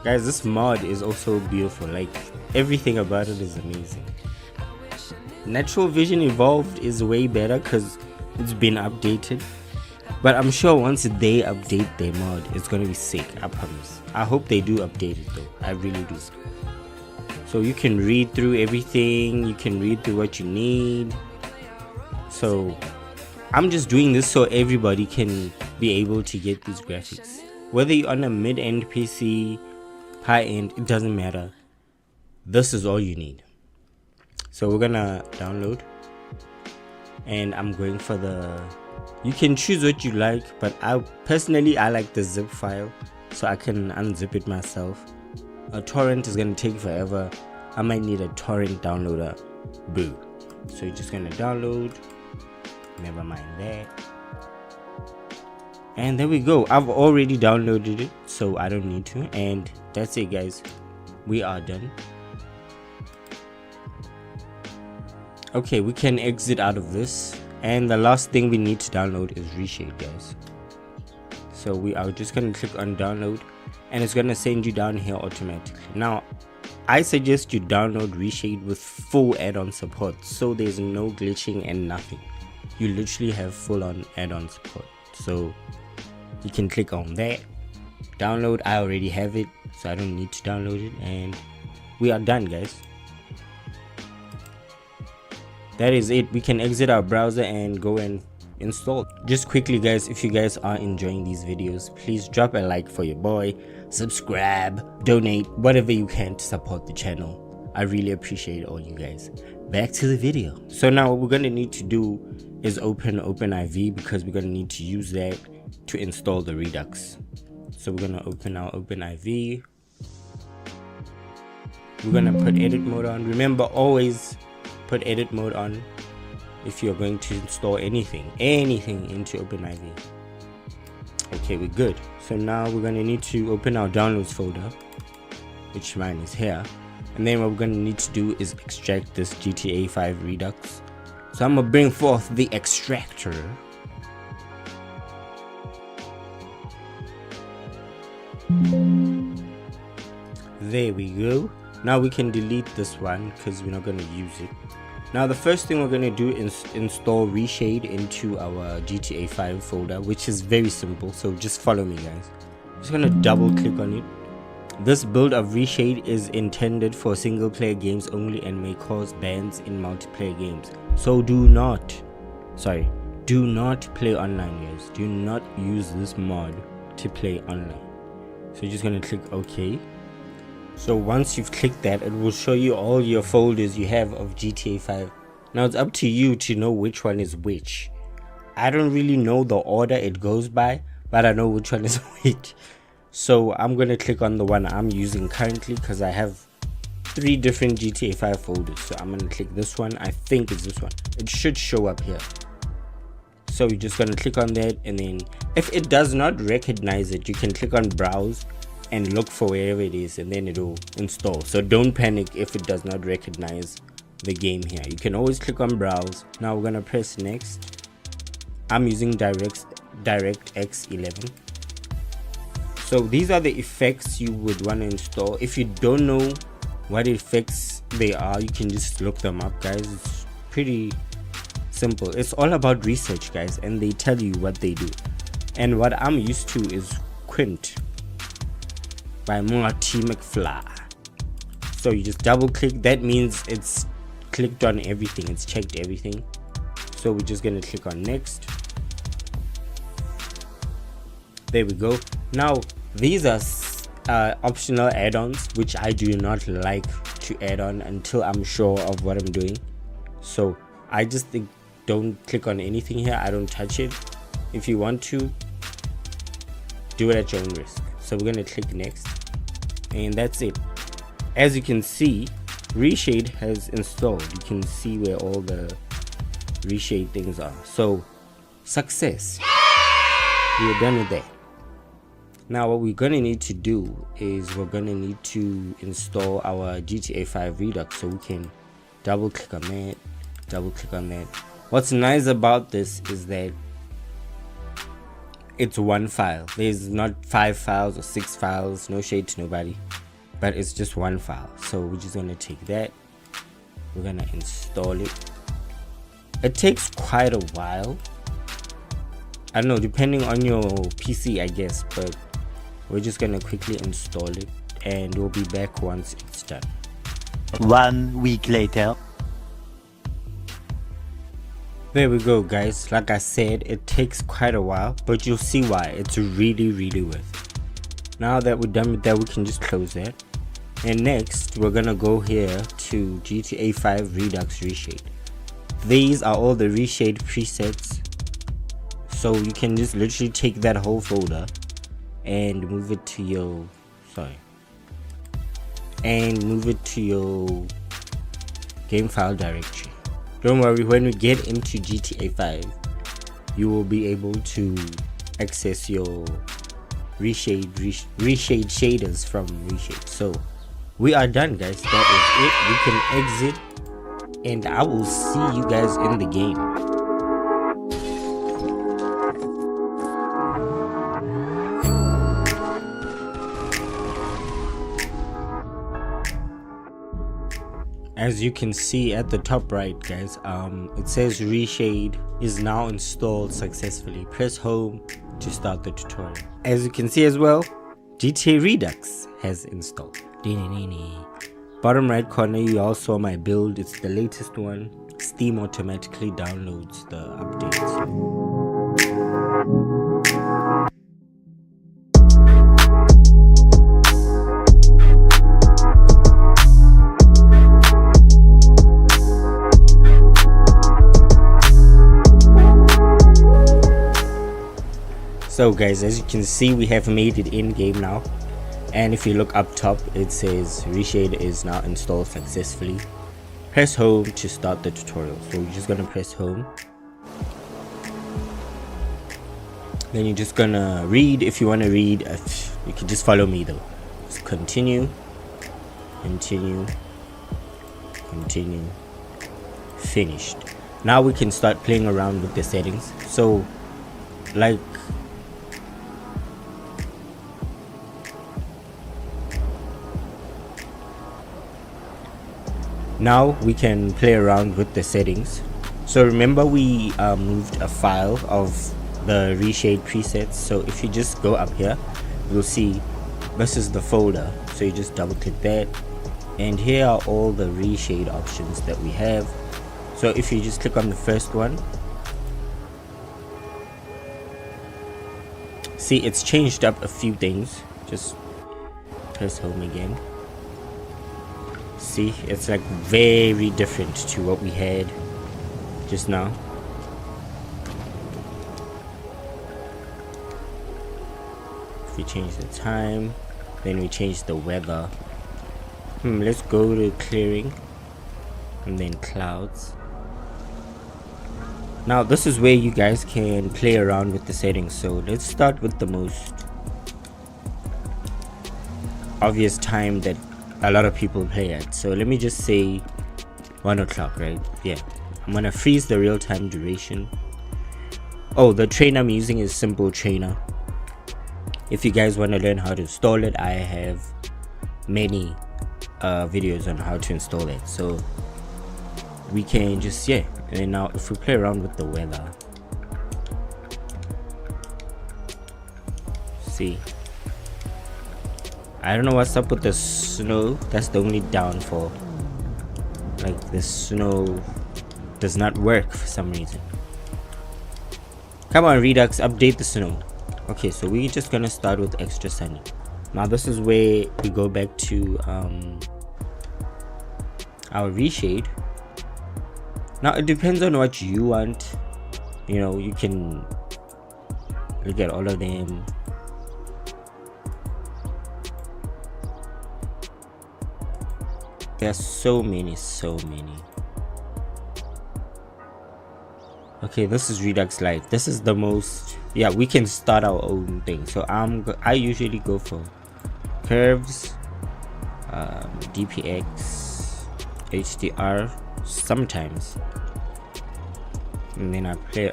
Guys, this mod is also beautiful. Like, everything about it is amazing. NaturalVision Evolved is way better because it's been updated, but I'm sure once they update their mod, it's gonna be sick. I promise. I hope they do update it though. I really do. So you can read through everything, you can read through what you need. So I'm just doing this so everybody can be able to get these graphics, whether you're on a mid-end PC, high-end, it doesn't matter. This is all you need. So we're gonna download, and I'm going for the, you can choose what you like, but I like the zip file so I can unzip it myself. A torrent is gonna take forever. I might need a torrent downloader. Boo. So you're just gonna download, never mind that, and there we go. I've already downloaded it, so I don't need to, and that's it guys, we are done. Okay, we can exit out of this, and the last thing we need to download is Reshade guys. So we are just gonna click on download, and it's gonna send you down here automatically. Now I suggest you download Reshade with full add-on support, so there's no glitching and nothing. You literally have full-on add-on support, so you can click on that, download. I already have it, so I don't need to download it, and we are done guys. That is it. We can exit our browser and go and install. Just quickly guys, if you guys are enjoying these videos, please drop a like for your boy, subscribe, donate, whatever you can to support the channel. I really appreciate all you guys. Back to the video. So now what we're gonna need to do is open OpenIV, because we're gonna need to use that to install the Redux. So we're gonna open our OpenIV. We're gonna put edit mode on. Remember, always put edit mode on if you're going to install anything into OpenIV. Okay, we're good. So now we're gonna need to open our downloads folder, which mine is here, and then what we're gonna need to do is extract this GTA 5 Redux. So I'm gonna bring forth the extractor. There we go. Now we can delete this one because we're not going to use it. Now the first thing we're going to do is install Reshade into our GTA 5 folder, which is very simple, so just follow me guys. I'm just going to double click on it. This build of Reshade is intended for single player games only and may cause bans in multiplayer games, so do not play online guys. Do not use this mod to play online. So you're just going to click OK. So once you've clicked that, it will show you all your folders you have of GTA 5. Now it's up to you to know which one is which. I don't really know the order it goes by, but I know which one is which. So I'm going to click on the one I'm using currently because I have 3 different GTA 5 folders. So I'm going to click this one. I think it's this one. It should show up here. So we're just going to click on that, and then if it does not recognize it, you can click on browse and look for wherever it is, and then it'll install. So don't panic if it does not recognize the game here. You can always click on browse. Now we're going to press next. I'm using DirectX 11. So these are the effects you would want to install. If you don't know what effects they are, you can just look them up, guys. It's pretty simple. It's all about research, guys, and they tell you what they do. And what I'm used to is Quint by Marty McFly. So you just double click. That means it's clicked on everything, it's checked everything. So we're just going to click on next. There we go. Now these are optional add-ons which I do not like to add on until I'm sure of what I'm doing. So I just think don't click on anything here. I don't touch it. If you want to, do it at your own risk. So we're going to click next, and that's it. As you can see, Reshade has installed. You can see where all the reshade things are. So success, we're done with that. Now what we're going to need to do is we're going to need to install our GTA 5 Redux. So we can double click on that, double click on that. What's nice about this is that it's one file. There's not 5 files or 6 files, no shade to nobody, but it's just one file. So we're just going to take that, we're going to install it. It takes quite a while, I don't know, depending on your PC, I guess, but we're just going to quickly install it, and we'll be back once it's done. 1 week later. There we go, guys. Like I said, it takes quite a while, but you'll see why. It's really worth it. Now that we're done with that, we can just close that. And next, we're gonna go here to GTA 5 Redux Reshade. These are all the reshade presets. So you can just literally take that whole folder and move it to your game file directory. Don't worry, when we get into GTA 5, you will be able to access your reshade shaders from Reshade. So we are done, guys. That is it. We can exit, and I will see you guys in the game. As you can see at the top right, guys, it says Reshade is now installed successfully. Press home to start the tutorial. As you can see as well, GTA Redux has installed. Bottom right corner, you all saw my build. It's the latest one. Steam automatically downloads the updates. So guys, as you can see, we have made it in game now, and if you look up top, it says Reshade is now installed successfully. Press home to start the tutorial. So you're just gonna press home, then you're just gonna read. If you want to read, you can just follow me though. Just continue, finished. Now we can start playing around with the settings. So like, now we can play around with the settings. So remember, we moved a file of the reshade presets. So if you just go up here, you'll see this is the folder. So you just double click that, and here are all the reshade options that we have. So if you just click on the first one, see, it's changed up a few things. Just press home again. See, it's like very different to what we had just now. If we change the time, then we change the weather. Let's go to clearing and then clouds. Now this is where you guys can play around with the settings. So let's start with the most obvious time that a lot of people play at. So let me just say 1 o'clock, right? Yeah, I'm gonna freeze the real-time duration. Oh, the trainer I'm using is Simple Trainer. If you guys want to learn how to install it, I have many videos on how to install it. So we can just, yeah. And now if we play around with the weather, see, I don't know what's up with the snow. That's the only downfall. Like the snow does not work for some reason. Come on, Redux, update the snow. Okay, so we're just gonna start with extra sunny. Now this is where we go back to our reshade. Now it depends on what you want. You know, you can look at all of them. There's so many. Okay, this is Redux Lite. This is the most, yeah, we can start our own thing. So I usually go for curves, DPX, HDR sometimes, and then I play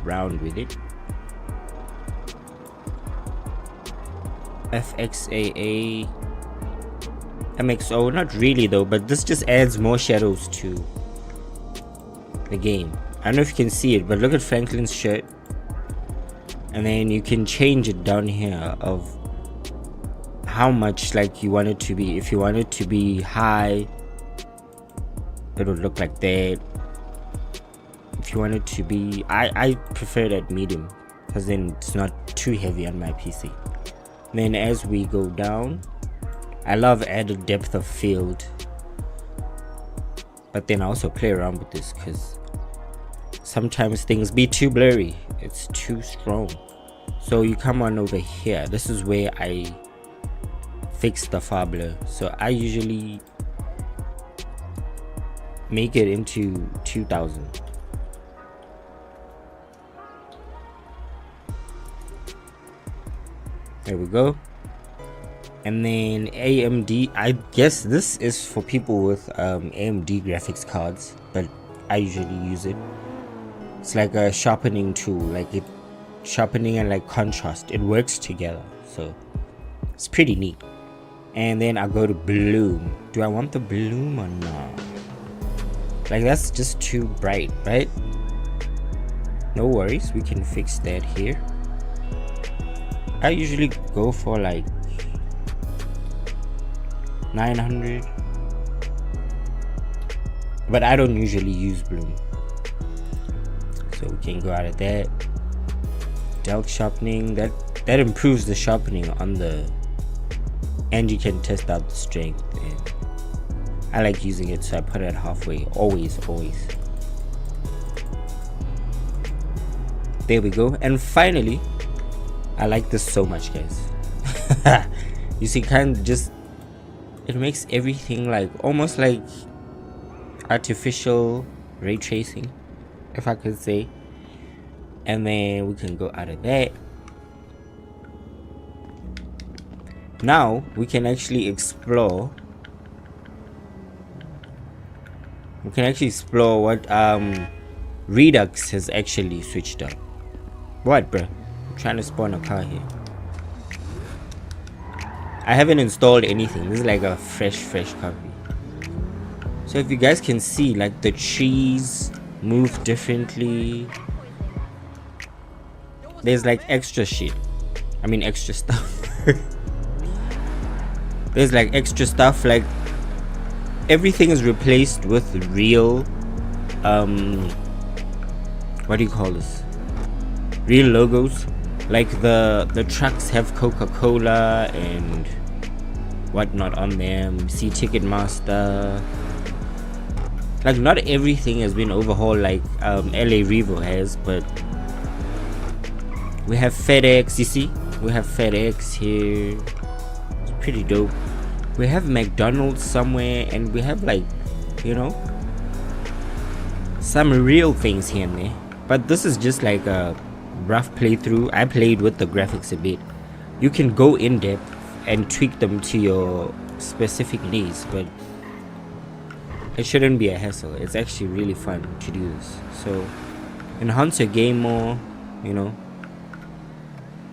around with it. FXAA, MXO, not really though, but this just adds more shadows to the game. I don't know if you can see it, but look at Franklin's shirt, and then you can change it down here of how much like you want it to be. If you want it to be high, it'll look like that. If you want it to be, I prefer it at medium because then it's not too heavy on my PC. Then as we go down, I love added depth of field, but then I also play around with this because sometimes things be too blurry, it's too strong. So you come on over here, this is where I fix the far blur. So I usually make it into 2000. There we go. And then AMD, I guess this is for people with AMD graphics cards, but I usually use it. It's like a sharpening tool, like it sharpening and like contrast, it works together, so it's pretty neat. And then I go to bloom. Do I want the bloom or not? Like that's just too bright, right? No worries, we can fix that here. I usually go for like 900, but I don't usually use bloom, so we can go out of that. Delk sharpening, that improves the sharpening on the, and you can test out the strength, and I like using it, so I put it halfway, always. There we go. And finally, I like this so much, guys. You see, kind of just, it makes everything like almost like artificial ray tracing, if I could say. And then we can go out of that. Now we can actually explore. We can actually explore what Redux has actually switched up. What, bro? I'm trying to spawn a car here. I haven't installed anything. This is like a fresh copy. So if you guys can see, like the trees move differently. There's like extra shit. I mean extra stuff. There's like extra stuff, like everything is replaced with real what do you call this? Real logos. Like the trucks have Coca-Cola and whatnot on them. See Ticketmaster. Like not everything has been overhauled like LA Revo has, but we have FedEx. You see, we have FedEx here. It's pretty dope. We have McDonald's somewhere, and we have like, you know, some real things here and there. but this is just like a rough playthrough. I played with the graphics a bit. You can go in depth and tweak them to your specific needs, but it shouldn't be a hassle. It's actually really fun to do this. So enhance your game more, you know.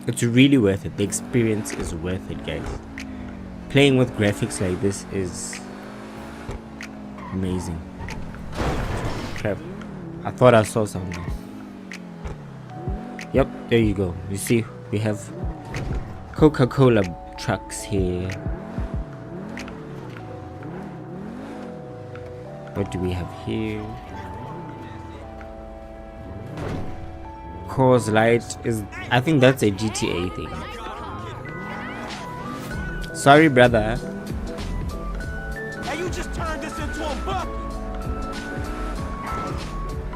It's really worth it. The experience is worth it, guys. Playing with graphics like this is amazing. Crap, I thought I saw something. Yep, there you go. You see, we have Coca-Cola trucks here. What do we have here? Coors Light is, I think that's a GTA thing. Sorry, brother. Hey, you just turned this into a bucket.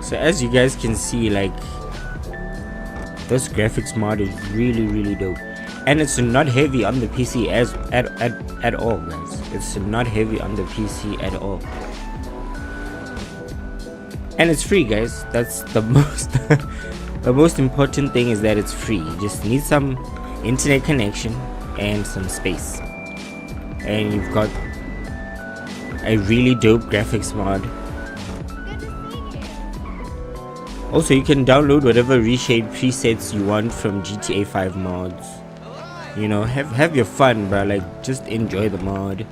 So as you guys can see, like, this graphics mod is really dope, and it's not heavy on the PC at all, guys. It's not heavy on the PC at all, and it's free, guys. That's the most the most important thing, is that it's free. You just need some internet connection and some space, and you've got a really dope graphics mod. Also, you can download whatever reshade presets you want from GTA 5 mods. You know, have your fun, bro. Like, just enjoy the mod.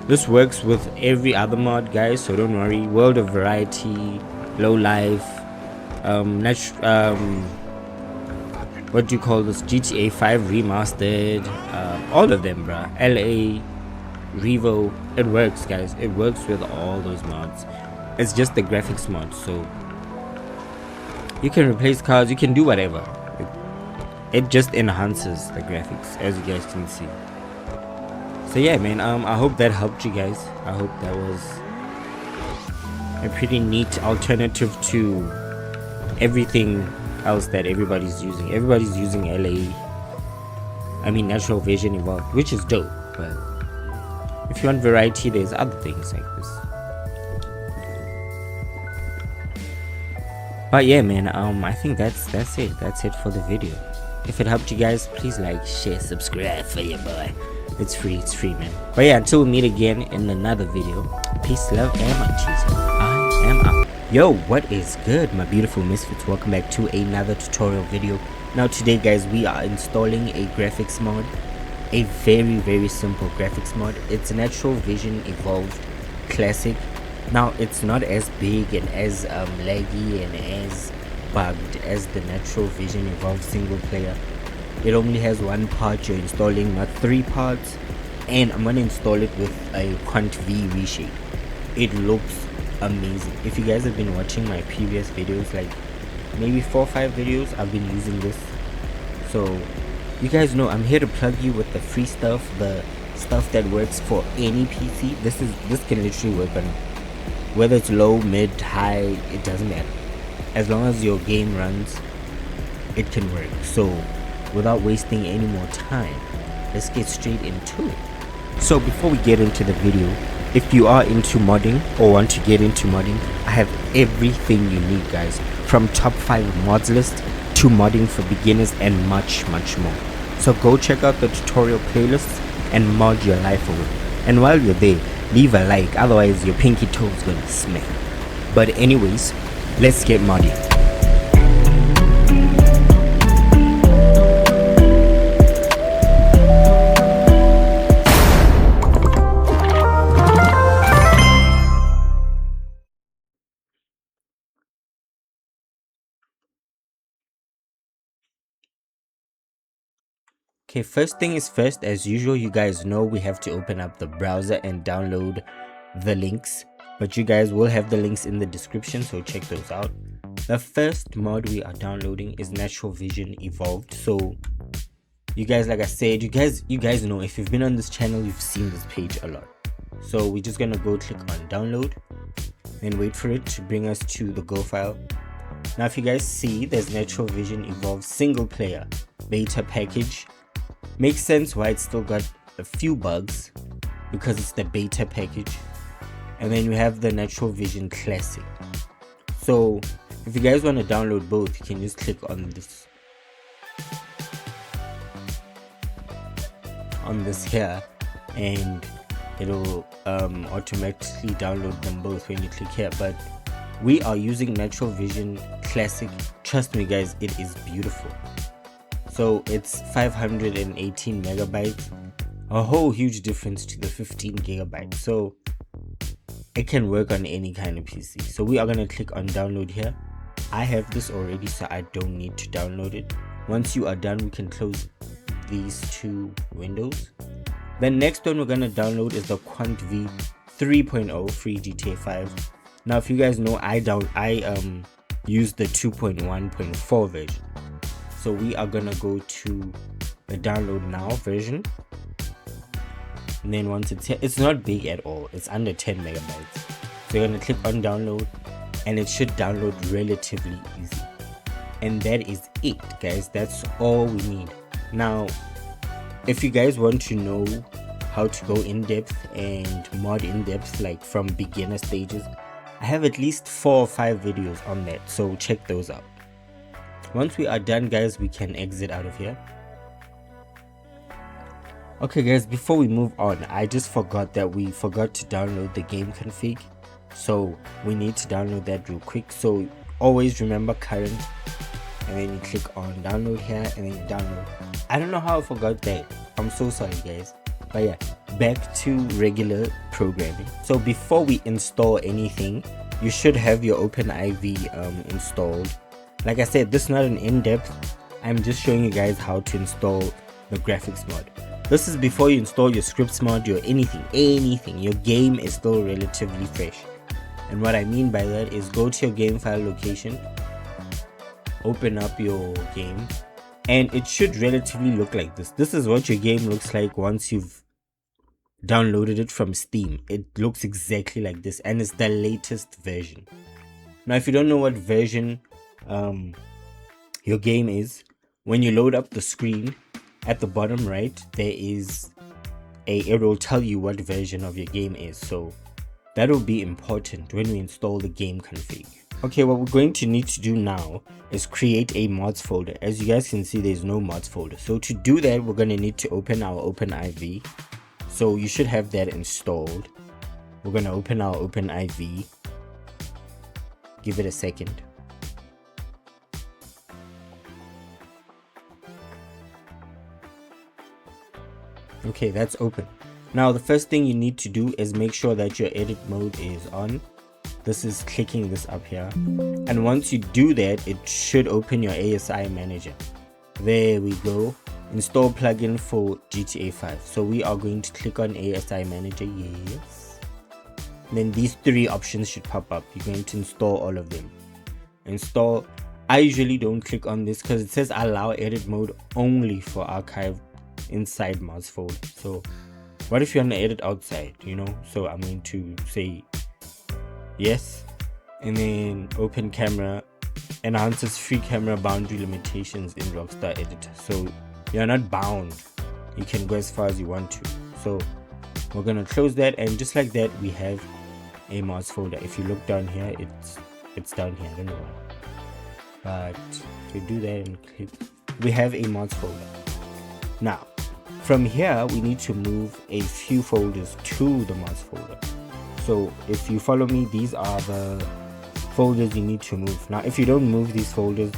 This works with every other mod, guys, so don't worry. World of Variety, Low Life, what do you call this, GTA 5 Remastered, all of them, bro. LA, Revo, it works, guys. It works with all those mods. It's just the graphics mod, so you can replace cars, you can do whatever. It just enhances the graphics, as you guys can see. So yeah, man, I hope that helped you guys. I hope that was a pretty neat alternative to everything else that everybody's using. Everybody's using NaturalVision Evolved, which is dope, but if you want variety, there's other things like this. But yeah, man, I think that's it. That's it for the video. If it helped you guys, please like, share, subscribe for your boy. It's free, man. But yeah, until we meet again in another video, peace, love, and munchies. I am out. Yo, what is good, my beautiful misfits? Welcome back to another tutorial video. Now today, guys, we are installing a graphics mod, a very simple graphics mod. It's a NaturalVision Evolved Classic. Now it's not as big and as laggy and as bugged as the NaturalVision Evolved single player. It only has one part you're installing, not 3 parts, and I'm gonna install it with a QuantV reshade. It looks amazing. If you guys have been watching my previous videos, like maybe 4 or 5 videos, I've been using this. So you guys know I'm here to plug you with the free stuff, the stuff that works for any PC. This can literally work on whether it's low, mid, high, it doesn't matter. As long as your game runs, it can work. So without wasting any more time, let's get straight into it. So before we get into the video, if you are into modding or want to get into modding, I have everything you need, guys, from top 5 mods list to modding for beginners and much more. So go check out the tutorial playlists and mod your life away. And while you're there, leave a like, otherwise your pinky toe is gonna smack. But anyways, let's get modding. Okay, first thing is first, as usual, you guys know we have to open up the browser and download the links, but you guys will have the links in the description, so check those out. The first mod we are downloading is NaturalVision Evolved. So you guys, like I said, you guys know, if you've been on this channel, you've seen this page a lot. So we're just gonna go click on download and wait for it to bring us to the Go file. Now if you guys see, there's NaturalVision Evolved single player beta package. Makes sense why it's still got a few bugs, because it's the beta package. And then you have the NaturalVision Classic. So If you guys want to download both, you can just click on this here, and it'll automatically download them both when you click here. But we are using NaturalVision Classic. Trust me guys, it is beautiful. So it's 518 megabytes, a whole huge difference to the 15 gigabytes. So it can work on any kind of PC. So we are going to click on download here. I have this already, so I don't need to download it. Once you are done, we can close these two windows. The next one we're going to download is the QuantV 3.0 free GTA 5. Now if you guys know, I use the 2.1.4 version. So we are gonna go to the download now version, and then once it's not big at all, it's under 10 megabytes. So you're gonna click on download, and it should download relatively easy. And that is it, guys. That's all we need. Now if you guys want to know how to go in depth and mod in depth, like from beginner stages, I have at least 4 or 5 videos on that, so check those out. Once we are done, guys, we can exit out of here. Okay guys, before we move on, I just forgot that we forgot to download the Gameconfig, so we need to download that real quick. So always remember current, and then you click on download here, and then you download. I don't know how I forgot that. I'm so sorry guys. But yeah, back to regular programming. So before we install anything, you should have your OpenIV installed. Like I said, this is not an in-depth. I'm just showing you guys how to install the graphics mod. This is before you install your scripts mod, your anything. Your game is still relatively fresh. And what I mean by that is go to your game file location, open up your game, and it should relatively look like this. This is what your game looks like once you've downloaded it from Steam. It looks exactly like this, and it's the latest version. Now if you don't know what version your game is, when you load up the screen at the bottom right, there is it will tell you what version of your game is. So that will be important when we install the game config. Okay, what we're going to need to do now is create a mods folder. As you guys can see, there's no mods folder. So to do that, we're going to need to open our OpenIV. So you should have that installed. We're going to open our OpenIV. Give it a second. Okay, that's open. Now the first thing you need to do is make sure that your edit mode is on. This is clicking this up here, and once you do that, it should open your ASI manager. There we go. Install plugin for GTA 5. So we are going to click on ASI manager. Yes. Then these 3 options should pop up. You're going to install all of them. Install. I usually don't click on this because it says allow edit mode only for archive inside mods folder. So what if you want to edit outside, you know? So I'm going to say yes, and then open camera, enhances free camera boundary limitations in Rockstar Editor. So you're not bound, you can go as far as you want to. So we're gonna close that, and just like that we have a mods folder. If you look down here, it's down here, I don't know why, but if we do that and click, we have a mods folder. Now from here we need to move a few folders to the mods folder. So if you follow me, these are the folders you need to move. Now if you don't move these folders,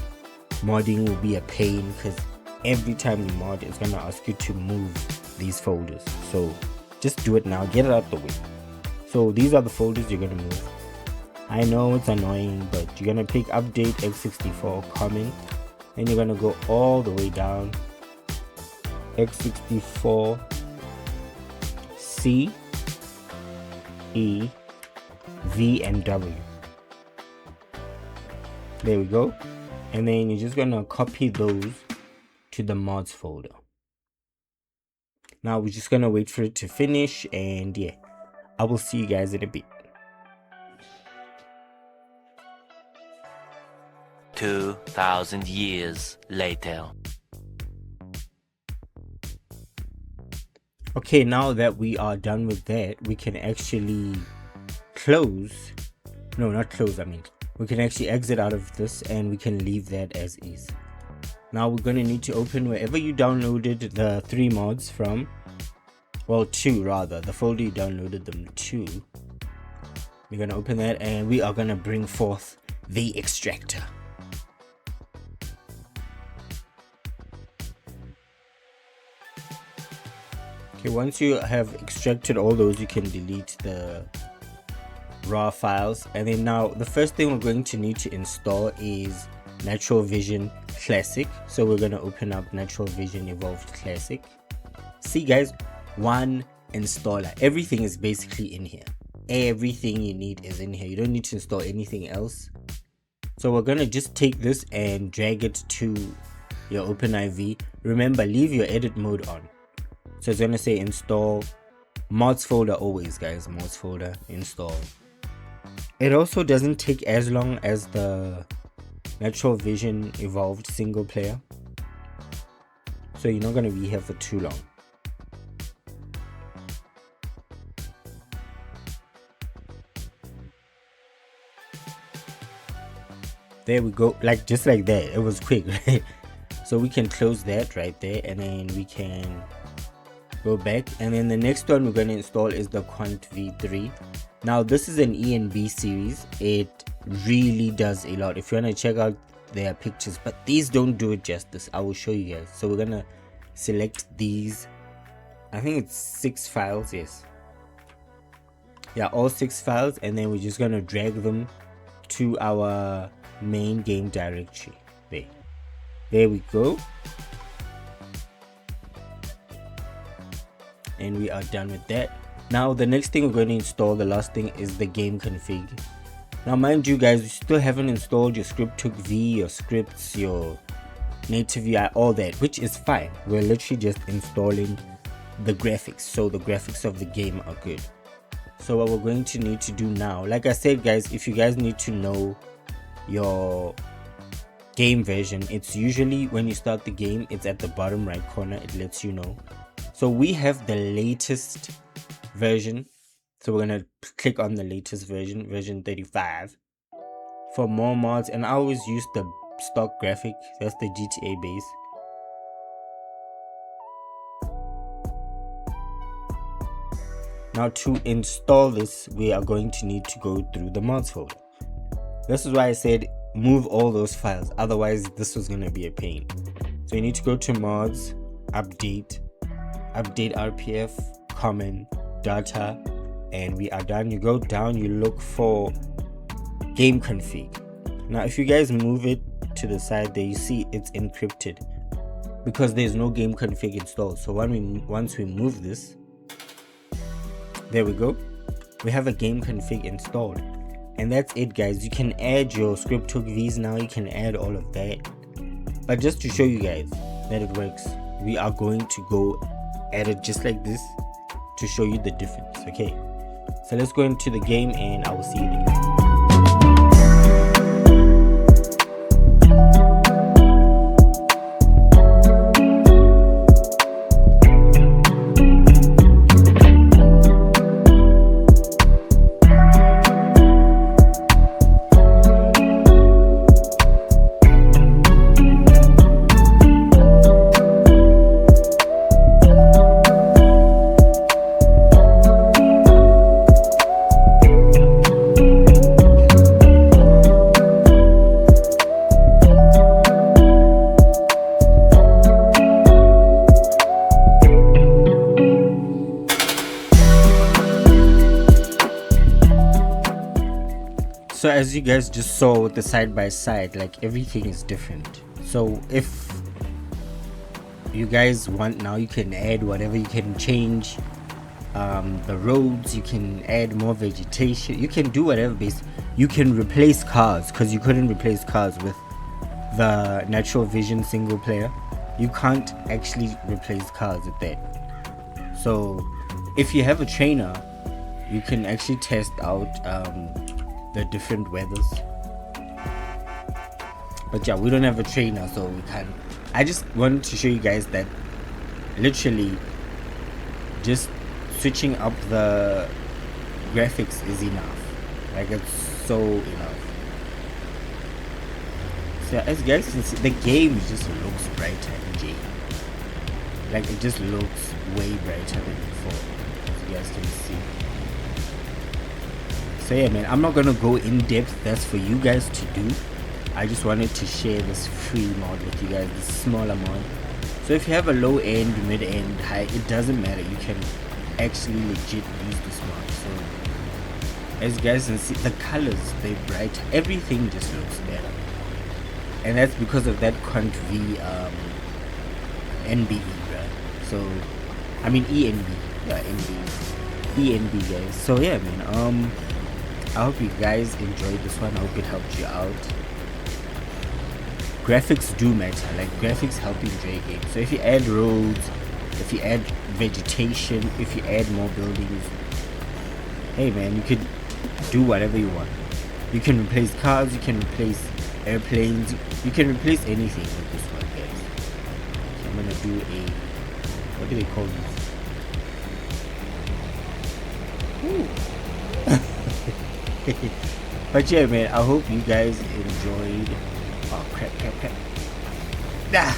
modding will be a pain, because every time you mod, it's gonna ask you to move these folders. So just do it now, get it out the way. So these are the folders you're gonna move. I know it's annoying, but you're gonna pick update x64 common, then you're gonna go all the way down, x64 C, E, V, and W. There we go. And then you're just gonna copy those to the mods folder. Now we're just gonna wait for it to finish, and yeah, I will see you guys in a bit. 2,000 years later. Okay, now that we are done with that, we can actually close, no, not close, I mean we can actually exit out of this and we can leave that as is. Now we're going to need to open wherever you downloaded the 3 mods from, well 2 rather, the folder you downloaded them to. We're going to open that and we are going to bring forth the extractor. Okay, once you have extracted all those, you can delete the raw files. And then now the first thing we're going to need to install is NaturalVision Classic. So we're going to open up NaturalVision Evolved Classic. See guys, one installer, everything is basically in here. Everything you need is in here. You don't need to install anything else. So we're going to just take this and drag it to your OpenIV. Remember, leave your edit mode on. So it's going to say install mods folder always, guys. Mods folder, install. It also doesn't take as long as the NaturalVision Evolved single player, so you're not going to be here for too long. There we go, like just like that. It was quick, right? So we can close that right there, and then we can go back, and then the next one we're going to install is the QuantV 3. Now this is an ENB series. It really does a lot. If you want to check out their pictures, but these don't do it justice. I will show you guys. So we're gonna select these, I think it's 6 files, yes, yeah, all 6 files, and then we're just gonna drag them to our main game directory. There we go, and we are done with that. Now the next thing we're going to install, the last thing, is the Gameconfig. Now mind you guys, you still haven't installed your script-to-V, your scripts, your native UI, all that, which is fine. We're literally just installing the graphics, so the graphics of the game are good. So what we're going to need to do now, like I said guys, if you guys need to know your game version, it's usually when you start the game, it's at the bottom right corner, it lets you know. So we have the latest version, so we're gonna click on the latest version, version 35. For more mods, and I always use the stock graphic, that's the GTA base. Now to install this, we are going to need to go through the mods folder. This is why I said move all those files, otherwise this was gonna be a pain. So you need to go to mods, update RPF, common, data, and we are done. You go down, you look for Gameconfig. Now if you guys move it to the side there, you see it's encrypted because there's no Gameconfig installed. So once we move this, there we go, we have a Gameconfig installed, and that's it guys. You can add your script-to-Vs now, you can add all of that, but just to show you guys that it works, we are going to go add it just like this to show you the difference. Okay, so let's go into the game and I will see you later. So as you guys just saw with the side by side, like everything is different. So if you guys want now, you can add whatever, you can change the roads, you can add more vegetation, you can do whatever. You can replace cars, because you couldn't replace cars with the NaturalVision single player. You can't actually replace cars with that. So if you have a trainer, you can actually test out the different weathers, but yeah, we don't have a trainer, so we can't. I just wanted to show you guys that literally just switching up the graphics is enough. Like, it's so enough. So as you guys can see, the game just looks brighter in game. Like it just looks way brighter than before, as you guys can see. So yeah, man, I'm not gonna go in depth. That's for you guys to do. I just wanted to share this free mod with you guys, this smaller mod. So if you have a low end, mid end, high, it doesn't matter. You can actually legit use this mod. So as you guys can see, the colors, they're bright. Everything just looks better. And that's because of that QuantV NBE, right? So I mean ENB, yeah, ENB guys. So yeah, man, I hope you guys enjoyed this one. I hope it helped you out. Graphics do matter, like graphics help you enjoy a game. So if you add roads, if you add vegetation, if you add more buildings, hey man, you could do whatever you want. You can replace cars, you can replace airplanes, you can replace anything with this one, guys. So I'm gonna do a, what do they call these? But yeah, man, I hope you guys enjoyed. Oh crap. Ah.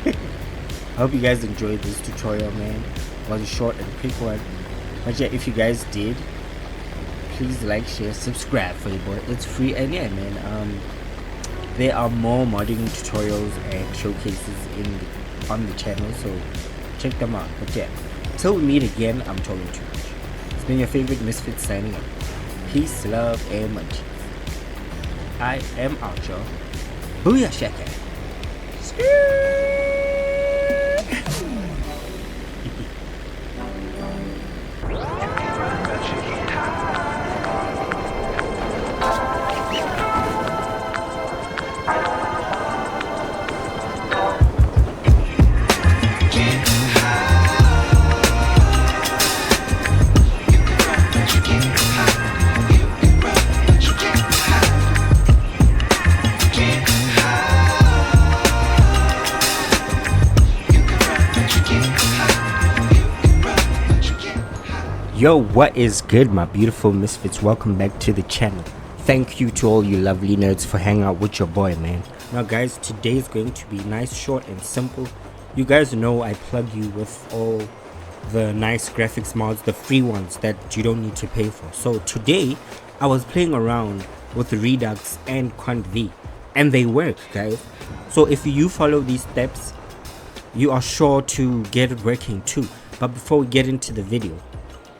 I hope you guys enjoyed this tutorial, man. It was a short and quick one. But yeah, if you guys did, please like, share, subscribe for your boy. It's free. And yeah, man, there are more modding tutorials and showcases on the channel, so check them out. But yeah, till we meet again, I'm talking too much. It's been your favorite Misfits signing out. Peace, love, and munchies. I am out, y'all. Booyah shaka. Yo, what is good, my beautiful misfits? Welcome back to the channel. Thank you to all you lovely nerds for hanging out with your boy, man. Now guys, today is going to be nice, short and simple. You guys know I plug you with all the nice graphics mods, the free ones that you don't need to pay for. So today I was playing around with Redux and QuantV, and they work, guys. So if you follow these steps, you are sure to get it working too. But before we get into the video,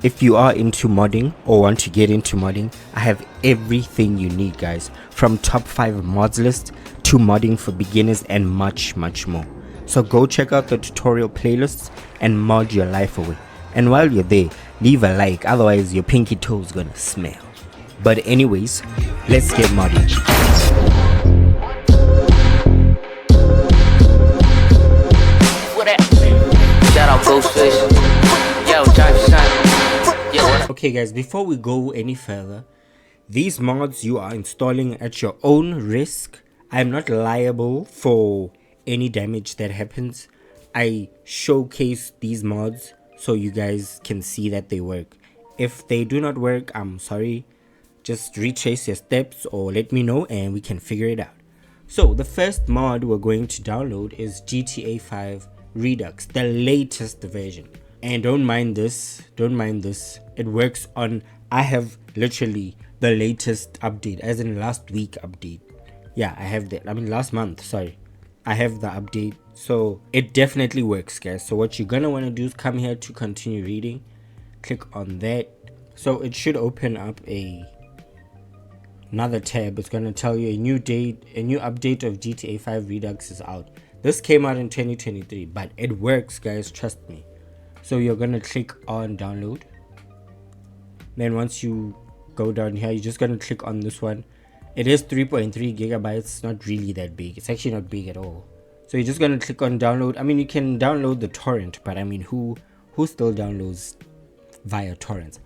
if you are into modding or want to get into modding, I have everything you need, guys, from top 5 mods list to modding for beginners and much more. So go check out the tutorial playlists and mod your life away. And while you're there, leave a like, otherwise your pinky toe is gonna smell. But anyways, let's get modding. Shout out Ghostface. Yo, Johnny. Okay guys, before we go any further, these mods you are installing at your own risk. I'm not liable for any damage that happens. I showcase these mods so you guys can see that they work. If they do not work, I'm sorry. Just retrace your steps or let me know and we can figure it out. So the first mod we're going to download is GTA 5 Redux, the latest version. And don't mind this, it works on, I have literally the latest update, as in last week update. Yeah, I have that, I mean last month, sorry. I have the update, so it definitely works, guys. So what you're gonna want to do is come here to continue reading, click on that. So it should open up another tab. It's gonna tell you a new update of GTA 5 Redux is out. This came out in 2023, but it works, guys, trust me. So you're gonna click on download. Then once you go down here, you're just gonna click on this one. It is 3.3 gigabytes. It's not really that big. It's actually not big at all. So you're just gonna click on download. I mean, you can download the torrent, but I mean, who still downloads via torrents?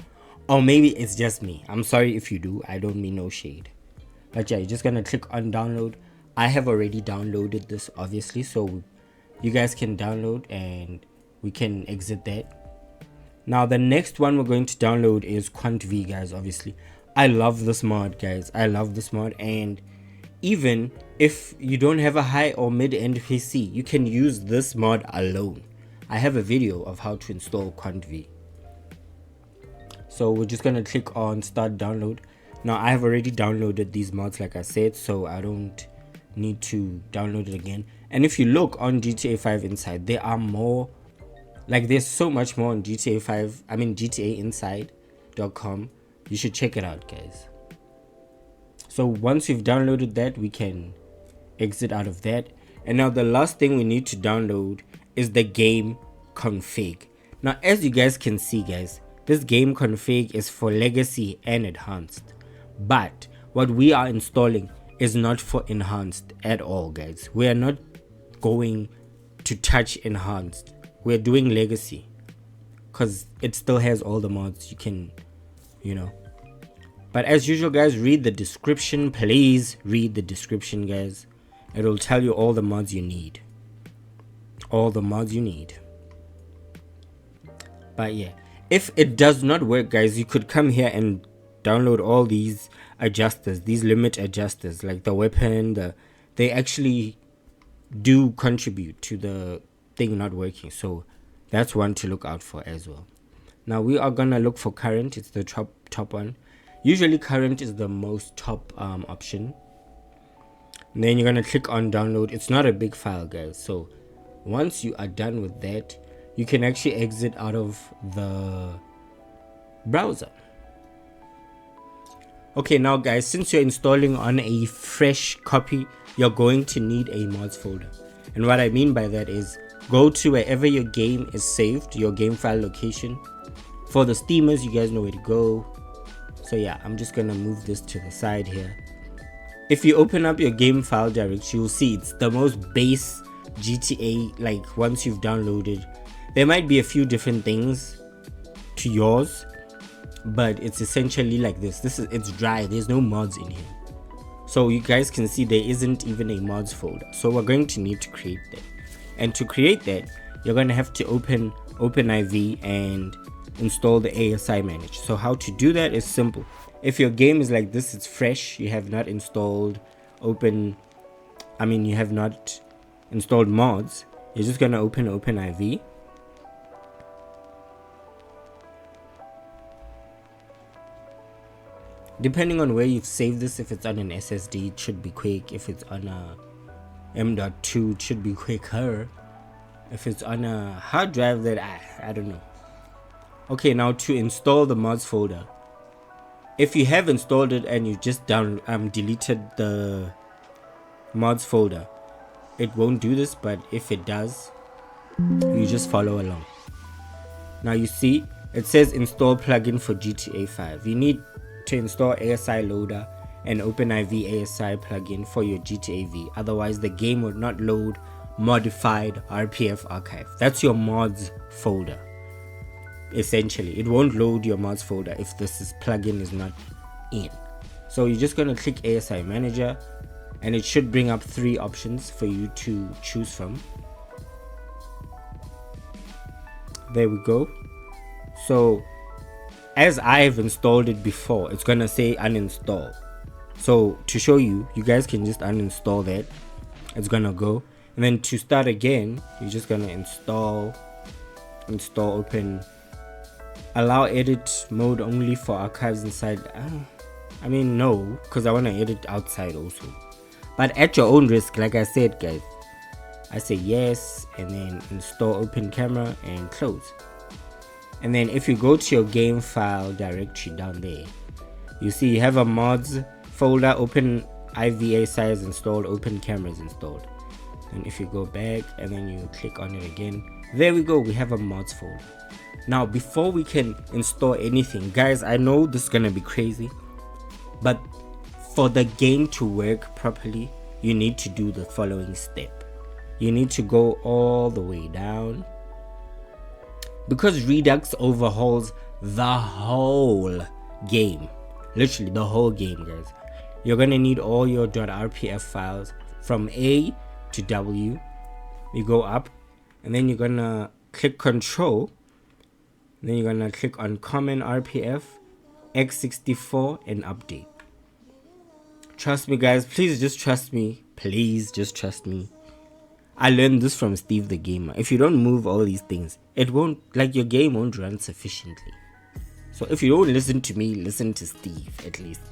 Or maybe it's just me. I'm sorry if you do. I don't mean no shade. But yeah, you're just gonna click on download. I have already downloaded this, obviously, so you guys can download and we can exit that. Now the next one we're going to download is QuantV, guys. Obviously I love this mod, guys. I love this mod, and even if you don't have a high or mid-end PC, you can use this mod alone. I have a video of how to install QuantV. So we're just gonna click on start download. Now I have already downloaded these mods like I said, so I don't need to download it again. And if you look on GTA 5 inside, there are more, like there's so much more on GTAinside.com. You should check it out, guys. So once you've downloaded that, we can exit out of that. And now the last thing we need to download is the Gameconfig. Now as you guys can see, guys, this Gameconfig is for legacy and enhanced, but what we are installing is not for enhanced at all, guys. We are not going to touch enhanced. We're doing legacy because it still has all the mods you can, you know. But as usual, guys, read the description. Please read the description, guys. It will tell you all the mods you need. All the mods you need. But yeah, if it does not work, guys, you could come here and download all these adjusters, these limit adjusters, like the weapon. They actually do contribute to the thing not working. So that's one to look out for as well. Now we are gonna look for current. It's the top one. Usually current is the most top option. And then you're gonna click on download. It's not a big file, guys, so once you are done with that, you can actually exit out of the browser. Okay, now guys, since you're installing on a fresh copy, you're going to need a mods folder. And what I mean by that is go to wherever your game is saved, your game file location. For the Steamers, you guys know where to go. So yeah, I'm just gonna move this to the side here. If you open up your game file directory, you'll see it's the most base GTA. Like once you've downloaded, there might be a few different things to yours, but it's essentially like this. It's dry. There's no mods in here. So you guys can see there isn't even a mods folder. So we're going to need to create that. And to create that, you're going to have to open OpenIV and install the ASI manager. So how to do that is simple. If your game is like this, it's fresh, you have not installed you have not installed mods, you're just going to open OpenIV. Depending on where you've saved this, if it's on an SSD, it should be quick. If it's on a M.2, it should be quicker. If it's on a hard drive, that I don't know. Okay, now to install the mods folder. If you have installed it and you just deleted the mods folder, it won't do this, but if it does, you just follow along. Now you see it says install plugin for GTA 5. You need to install ASI loader and OpenIV ASI plugin for your GTA V. Otherwise the game will not load modified RPF archive. That's your mods folder. Essentially, it won't load your mods folder if this plugin is not in. So you're just going to click ASI manager and it should bring up 3 options for you to choose from. There we go. So as I've installed it before, it's gonna say uninstall. So to show you, you guys can just uninstall that. It's gonna go, and then to start again, you're just gonna install open, allow edit mode only for archives inside. I mean no, because I want to edit outside also, but at your own risk. Like I said, guys, I say yes, and then install open camera and close. And then if you go to your game file directory down there, you see you have a mods folder, open IVA size installed, open cameras installed. And if you go back and then you click on it again, there we go, we have a mods folder. Now before we can install anything, guys, I know this is gonna be crazy, but for the game to work properly, you need to do the following step. You need to go all the way down, because Redux overhauls the whole game, literally the whole game, guys. You're gonna need all your .rpf files from A to W. You go up, and then you're gonna click Control, and then you're gonna click on Common RPF, x64, and Update. Trust me, guys. Please just trust me. Please just trust me. I learned this from Steve the Gamer. If you don't move all these things, it won't, like, your game won't run sufficiently. So if you don't listen to me, listen to Steve at least.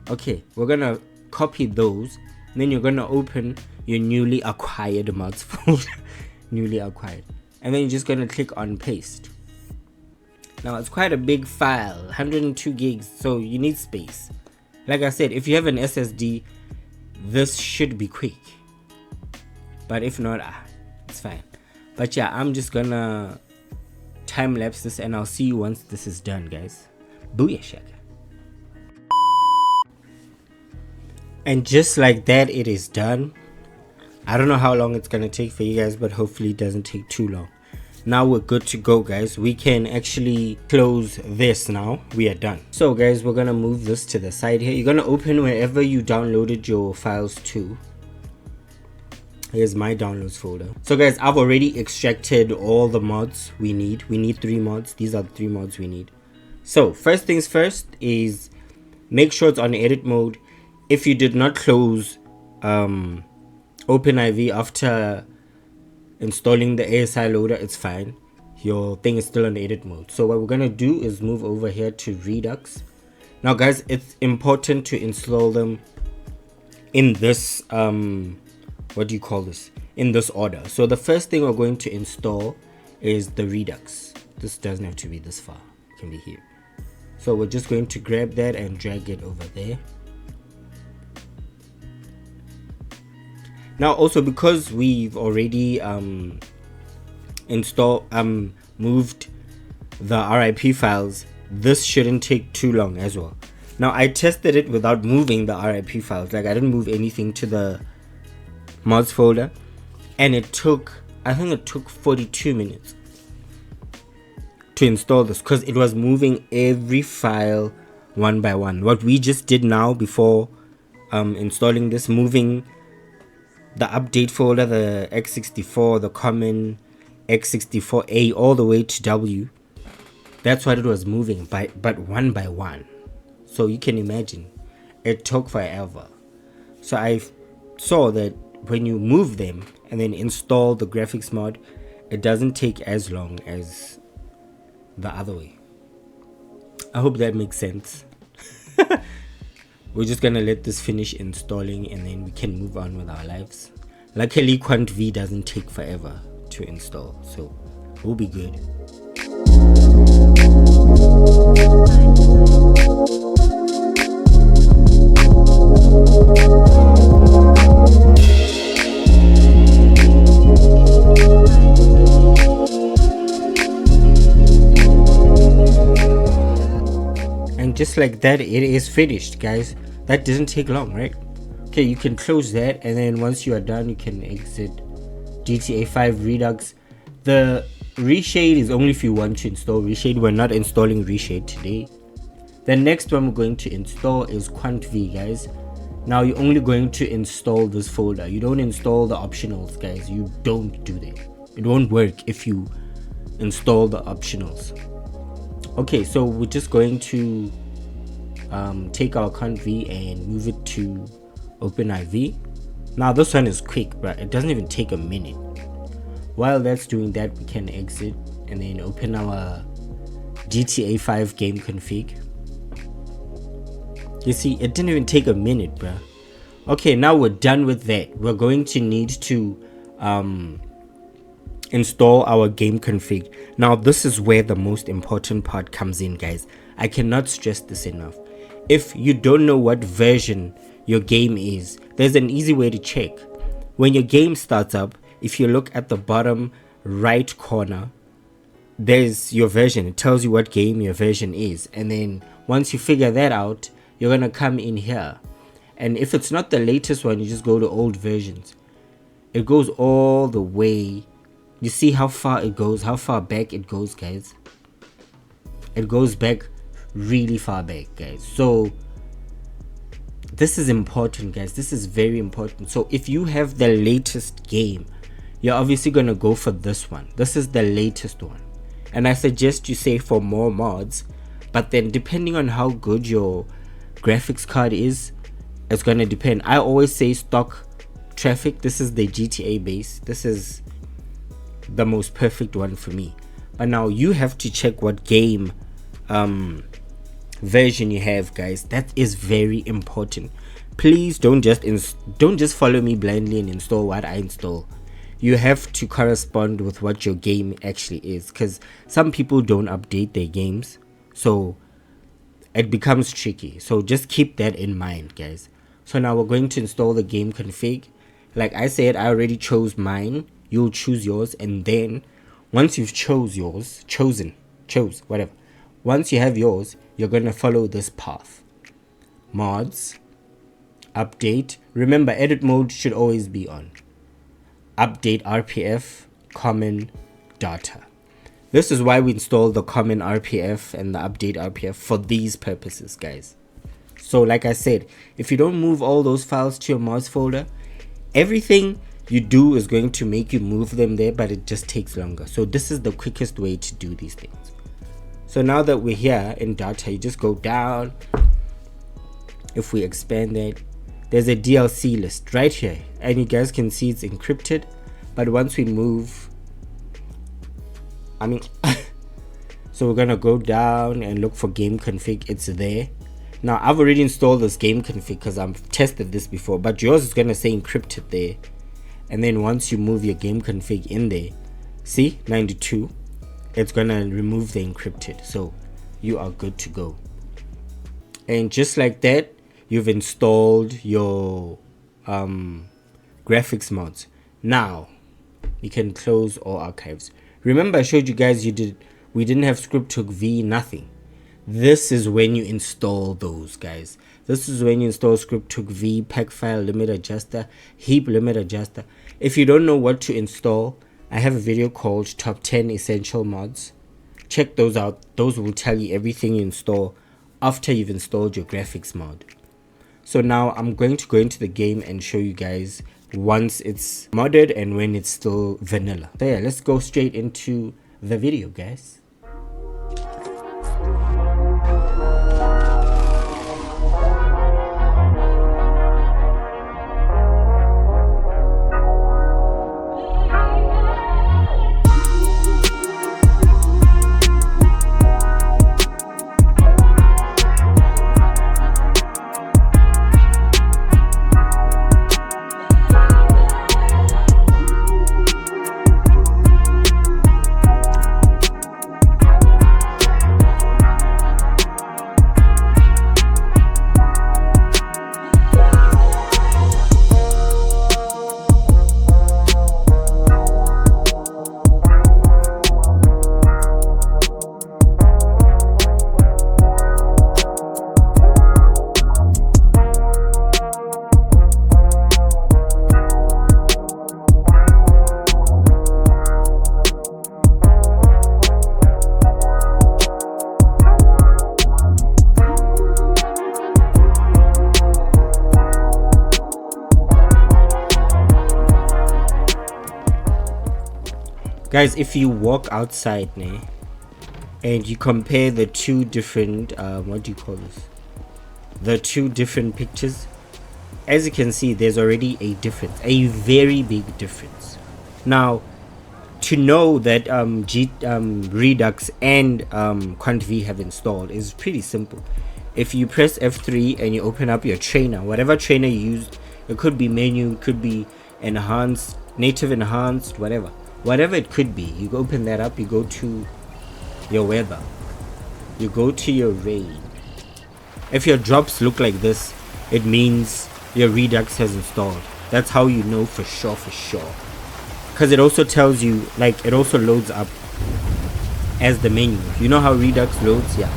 Okay, we're gonna copy those. Then you're gonna open your newly acquired mods folder. Newly acquired. And then you're just gonna click on paste. Now it's quite a big file, 102 gigs, so you need space. Like I said, if you have an SSD, this should be quick. But if not, it's fine. But yeah, I'm just gonna time lapse this and I'll see you once this is done, guys. Booyah shaka. And just like that, it is done. I don't know how long it's gonna take for you guys, but hopefully it doesn't take too long. Now we're good to go, guys. We can actually close this now. We are done. So guys, we're gonna move this to the side here. You're gonna open wherever you downloaded your files to. Here's my downloads folder. So guys, I've already extracted all the mods we need. We need 3 mods. These are the 3 mods we need. So first things first is make sure it's on edit mode. If you did not close OpenIV after installing the ASI loader, it's fine. Your thing is still on edit mode. So what we're gonna do is move over here to Redux. Now guys, it's important to install them in this what do you call this, in this order. So the first thing we're going to install is the Redux. This doesn't have to be this far, it can be here. So we're just going to grab that and drag it over there. Now also, because we've already moved the RIP files, this shouldn't take too long as well. Now I tested it without moving the RIP files, like I didn't move anything to the mods folder, and it took, I think it took 42 minutes to install this, because it was moving every file one by one. What we just did now before installing this, moving the update folder, the x64, the common, x64A, all the way to W, that's what it was moving by, but one by one. So you can imagine it took forever. So I saw that when you move them and then install the graphics mod, it doesn't take as long as the other way. I hope that makes sense. We're just gonna let this finish installing and then we can move on with our lives. Luckily QuantV doesn't take forever to install, so we'll be good. And just like that, it is finished, guys. That doesn't take long, right? Okay, you can close that, and then once you are done, you can exit GTA 5 Redux. The reshade is only if you want to install reshade. We're not installing reshade today. The next one we're going to install is QuantV, guys. Now you're only going to install this folder. You don't install the optionals, guys. You don't do that. It won't work if you install the optionals. Okay, so we're just going to take our QuantV and move it to OpenIV. Now this one is quick, but it doesn't even take a minute. While that's doing that, we can exit and then open our GTA 5 Gameconfig. You see, it didn't even take a minute, bruh. Okay, now we're done with that. We're going to need to install our Gameconfig. Now this is where the most important part comes in, guys. I cannot stress this enough. If you don't know what version your game is, there's an easy way to check. When your game starts up, if you look at the bottom right corner, there's your version. It tells you what game your version is, and then once you figure that out, you're gonna come in here, and if it's not the latest one, you just go to old versions. It goes all the way. You see how far it goes, how far back it goes, guys. It goes back really far back, guys. So this is important, guys. This is very important. So if you have the latest game, you're obviously gonna go for this one. This is the latest one, and I suggest you say for more mods, but then depending on how good your graphics card is, it's gonna depend. I always say stock traffic. This is the GTA base. This is the most perfect one for me. But now you have to check what game version you have, guys. That is very important. Please don't just follow me blindly and install what I install. You have to correspond with what your game actually is, because some people don't update their games, so it becomes tricky. So just keep that in mind, guys. So now we're going to install the game config. Like I said, I already chose mine. You'll choose yours, and then once you've chose whatever, once you have yours, you're gonna follow this path: mods, update. Remember, edit mode should always be on. Update RPF, common data. This is why we install the common RPF and the update RPF for these purposes, guys. So like I said, if you don't move all those files to your mods folder, everything you do is going to make you move them there, but it just takes longer. So this is the quickest way to do these things. So now that we're here in data, you just go down. If we expand that, there's a DLC list right here, and you guys can see it's encrypted. But once we move, so we're gonna go down and look for game config. It's there. Now I've already installed this game config because I've tested this before, but yours is gonna say encrypted there. And then once you move your game config in there, see 92, it's gonna remove the encrypted, so you are good to go. And just like that, you've installed your graphics mods. Now you can close all archives. Remember I showed you guys we didn't have script_v, nothing. This is when you install those, guys. This is when you install script_v, pack file limit adjuster, heap limit adjuster. If you don't know what to install, I have a video called Top 10 Essential Mods. Check those out. Those will tell you everything you install after you've installed your graphics mod. So now I'm going to go into the game and show you guys once it's modded and when it's still vanilla. So yeah, let's go straight into the video, guys. Guys, if you walk outside now and you compare the two different the two different pictures, as you can see, there's already a difference, a very big difference. Now to know that Redux and QuantV have installed is pretty simple. If you press F3 and you open up your trainer, whatever trainer you used, it could be menu, it could be enhanced, native enhanced, whatever it could be, you open that up, you go to your weather, you go to your rain. If your drops look like this, it means your Redux has installed. That's how you know for sure, because it also tells you, like, it also loads up as the menu. You know how Redux loads? Yeah.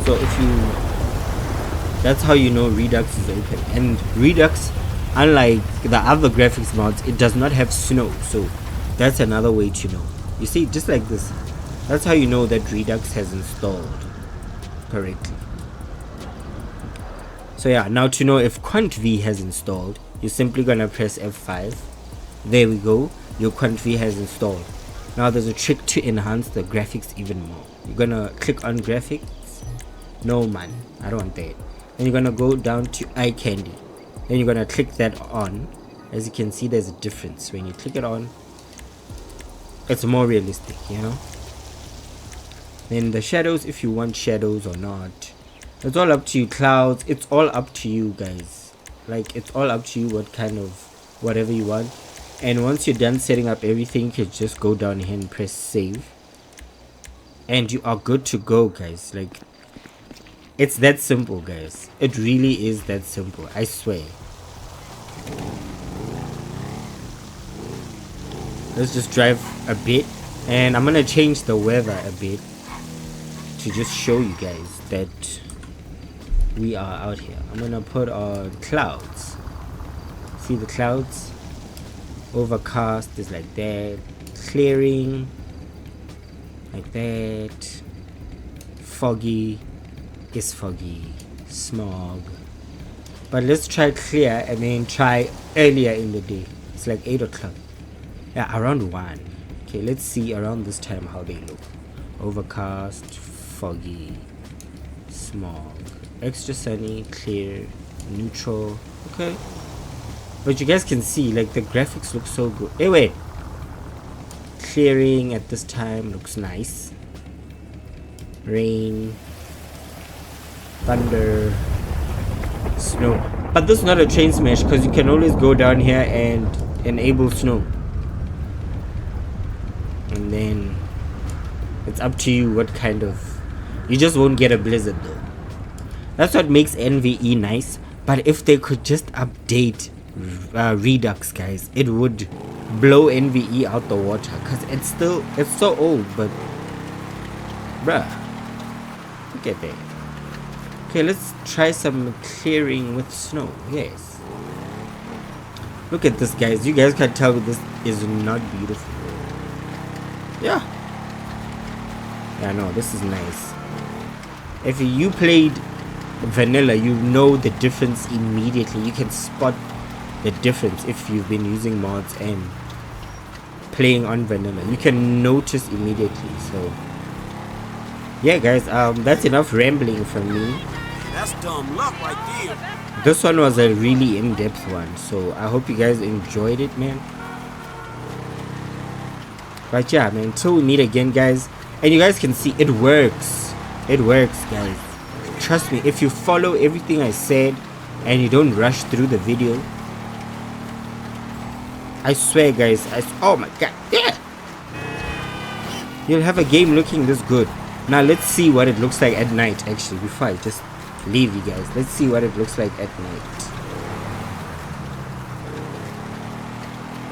So that's how you know Redux is open. And Redux, unlike the other graphics mods, it does not have snow, so that's another way to know. You see, just like this, that's how you know that Redux has installed correctly. So yeah, now to know if QuantV has installed, you're simply gonna press F5. There we go, your QuantV has installed. Now there's a trick to enhance the graphics even more. You're gonna click on graphics, No man, I don't want that. Then you're gonna go down to eye candy. Then you're gonna click that on. As you can see, there's a difference. When you click it on, it's more realistic, you know. Then the shadows, if you want shadows or not, it's all up to you. Clouds, it's all up to you guys. Like, it's all up to you what kind of whatever you want. And once you're done setting up everything, you can just go down here and press save, and you are good to go, guys. Like, it's that simple, guys. It really is that simple, I swear. Let's just drive a bit, and I'm gonna change the weather a bit to just show you guys that we are out here. I'm gonna put on clouds. See the clouds? Overcast is like that, clearing like that, foggy is foggy, smog. But let's try clear and then try earlier in the day. It's like 8 o'clock. Yeah, around 1. Okay, let's see around this time how they look. Overcast, foggy, smog, extra sunny, clear, neutral. Okay, but you guys can see, like, the graphics look so good. Hey, wait, clearing at this time looks nice. Rain, thunder, snow. But this is not a train smash, because you can always go down here and enable snow, and then it's up to you what kind of. You just won't get a blizzard though. That's what makes NVE nice. But if they could just update Redux, guys, it would blow NVE out the water, because it's so old. But bruh, look at that. Okay, let's try some clearing with snow. Yes, look at this, guys. You guys can tell this is not beautiful. Yeah, no, this is nice. If you played vanilla, you know the difference immediately. You can spot the difference if you've been using mods and playing on vanilla. You can notice immediately. So yeah, guys, that's enough rambling from me. That's dumb luck right there. This one was a really in-depth one, so I hope you guys enjoyed it, man. But yeah, man, until we meet again, guys. And you guys can see it works. It works, guys. Trust me, if you follow everything I said and you don't rush through the video, I swear, guys, oh my god, yeah, you'll have a game looking this good. Now let's see what it looks like at night. Actually, before I just leave you guys, let's see what it looks like at night.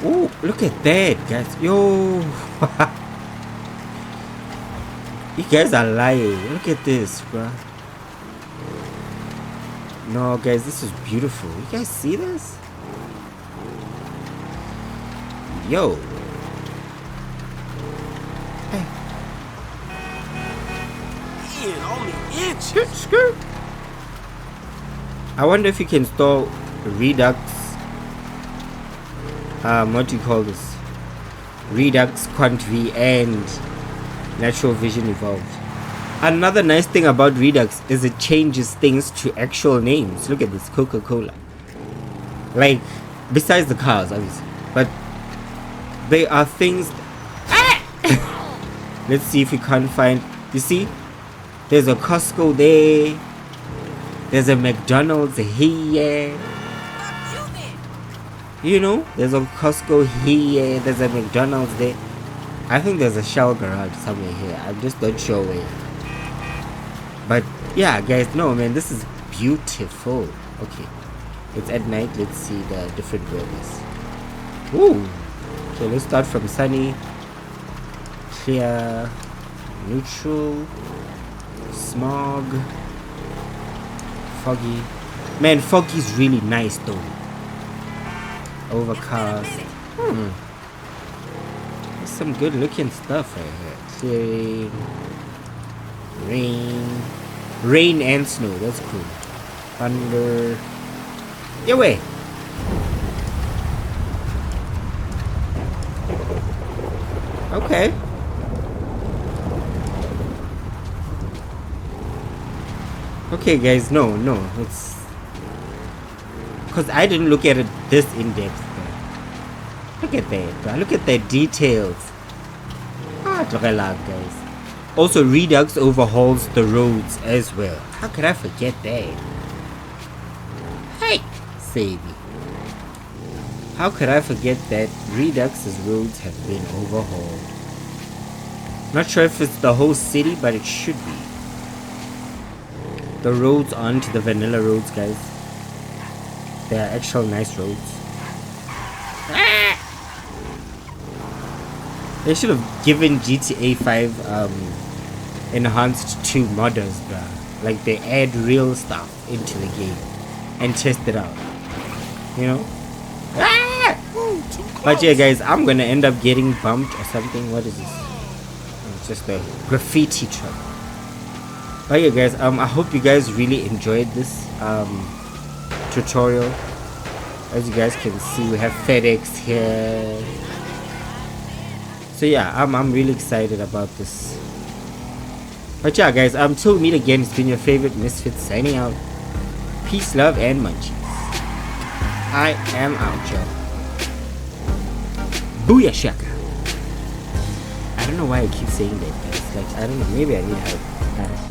Oh, look at that, guys. Yo. You guys are lying. Look at this, bro. No, guys, this is beautiful. You guys see this? Yo. Hey. Man, only inches. Skirt. I wonder if you can install Redux. What do you call this? Redux, QuantV, and NaturalVision Evolved. Another nice thing about Redux is it changes things to actual names. Look at this, Coca-Cola. Like, besides the cars, obviously. But there are things. Let's see if we can't find. You see? There's a Costco there. There's a McDonald's here. You know, there's a Costco here. There's a McDonald's there. I think there's a Shell garage somewhere here. I'm just not sure where. But yeah, guys, no, man, this is beautiful. Okay, it's at night. Let's see the different weathers. Ooh. Okay, let's start from sunny, clear, neutral, smog, foggy. Man, foggy is really nice though. Overcast. There's some good looking stuff right here. Clearing, rain and snow. That's cool. Thunder. Yeah, wait. Okay. Okay guys, no, it's because I didn't look at it this in depth, bro. Look at that, bro. Look at the details. Guys. Also, Redux overhauls the roads as well. How could I forget that? Hey, Sadie. How could I forget that Redux's roads have been overhauled? Not sure if it's the whole city, but it should be. The roads aren't the vanilla roads, guys. They are actual nice roads. They should have given GTA 5 enhanced 2 modders, bruh. Like they add real stuff into the game and test it out. You know? But yeah guys, I'm gonna end up getting bumped or something. What is this? Oh, it's just a graffiti truck. But yeah guys, I hope you guys really enjoyed this tutorial. As you guys can see, we have FedEx here. So yeah, I'm really excited about this. But yeah guys, till we meet again, it's been your favorite Misfits signing out. Peace, love, and munchies. I am out, y'all. Booyah shaka. I don't know why I keep saying that, guys. Like, I don't know, maybe I need help.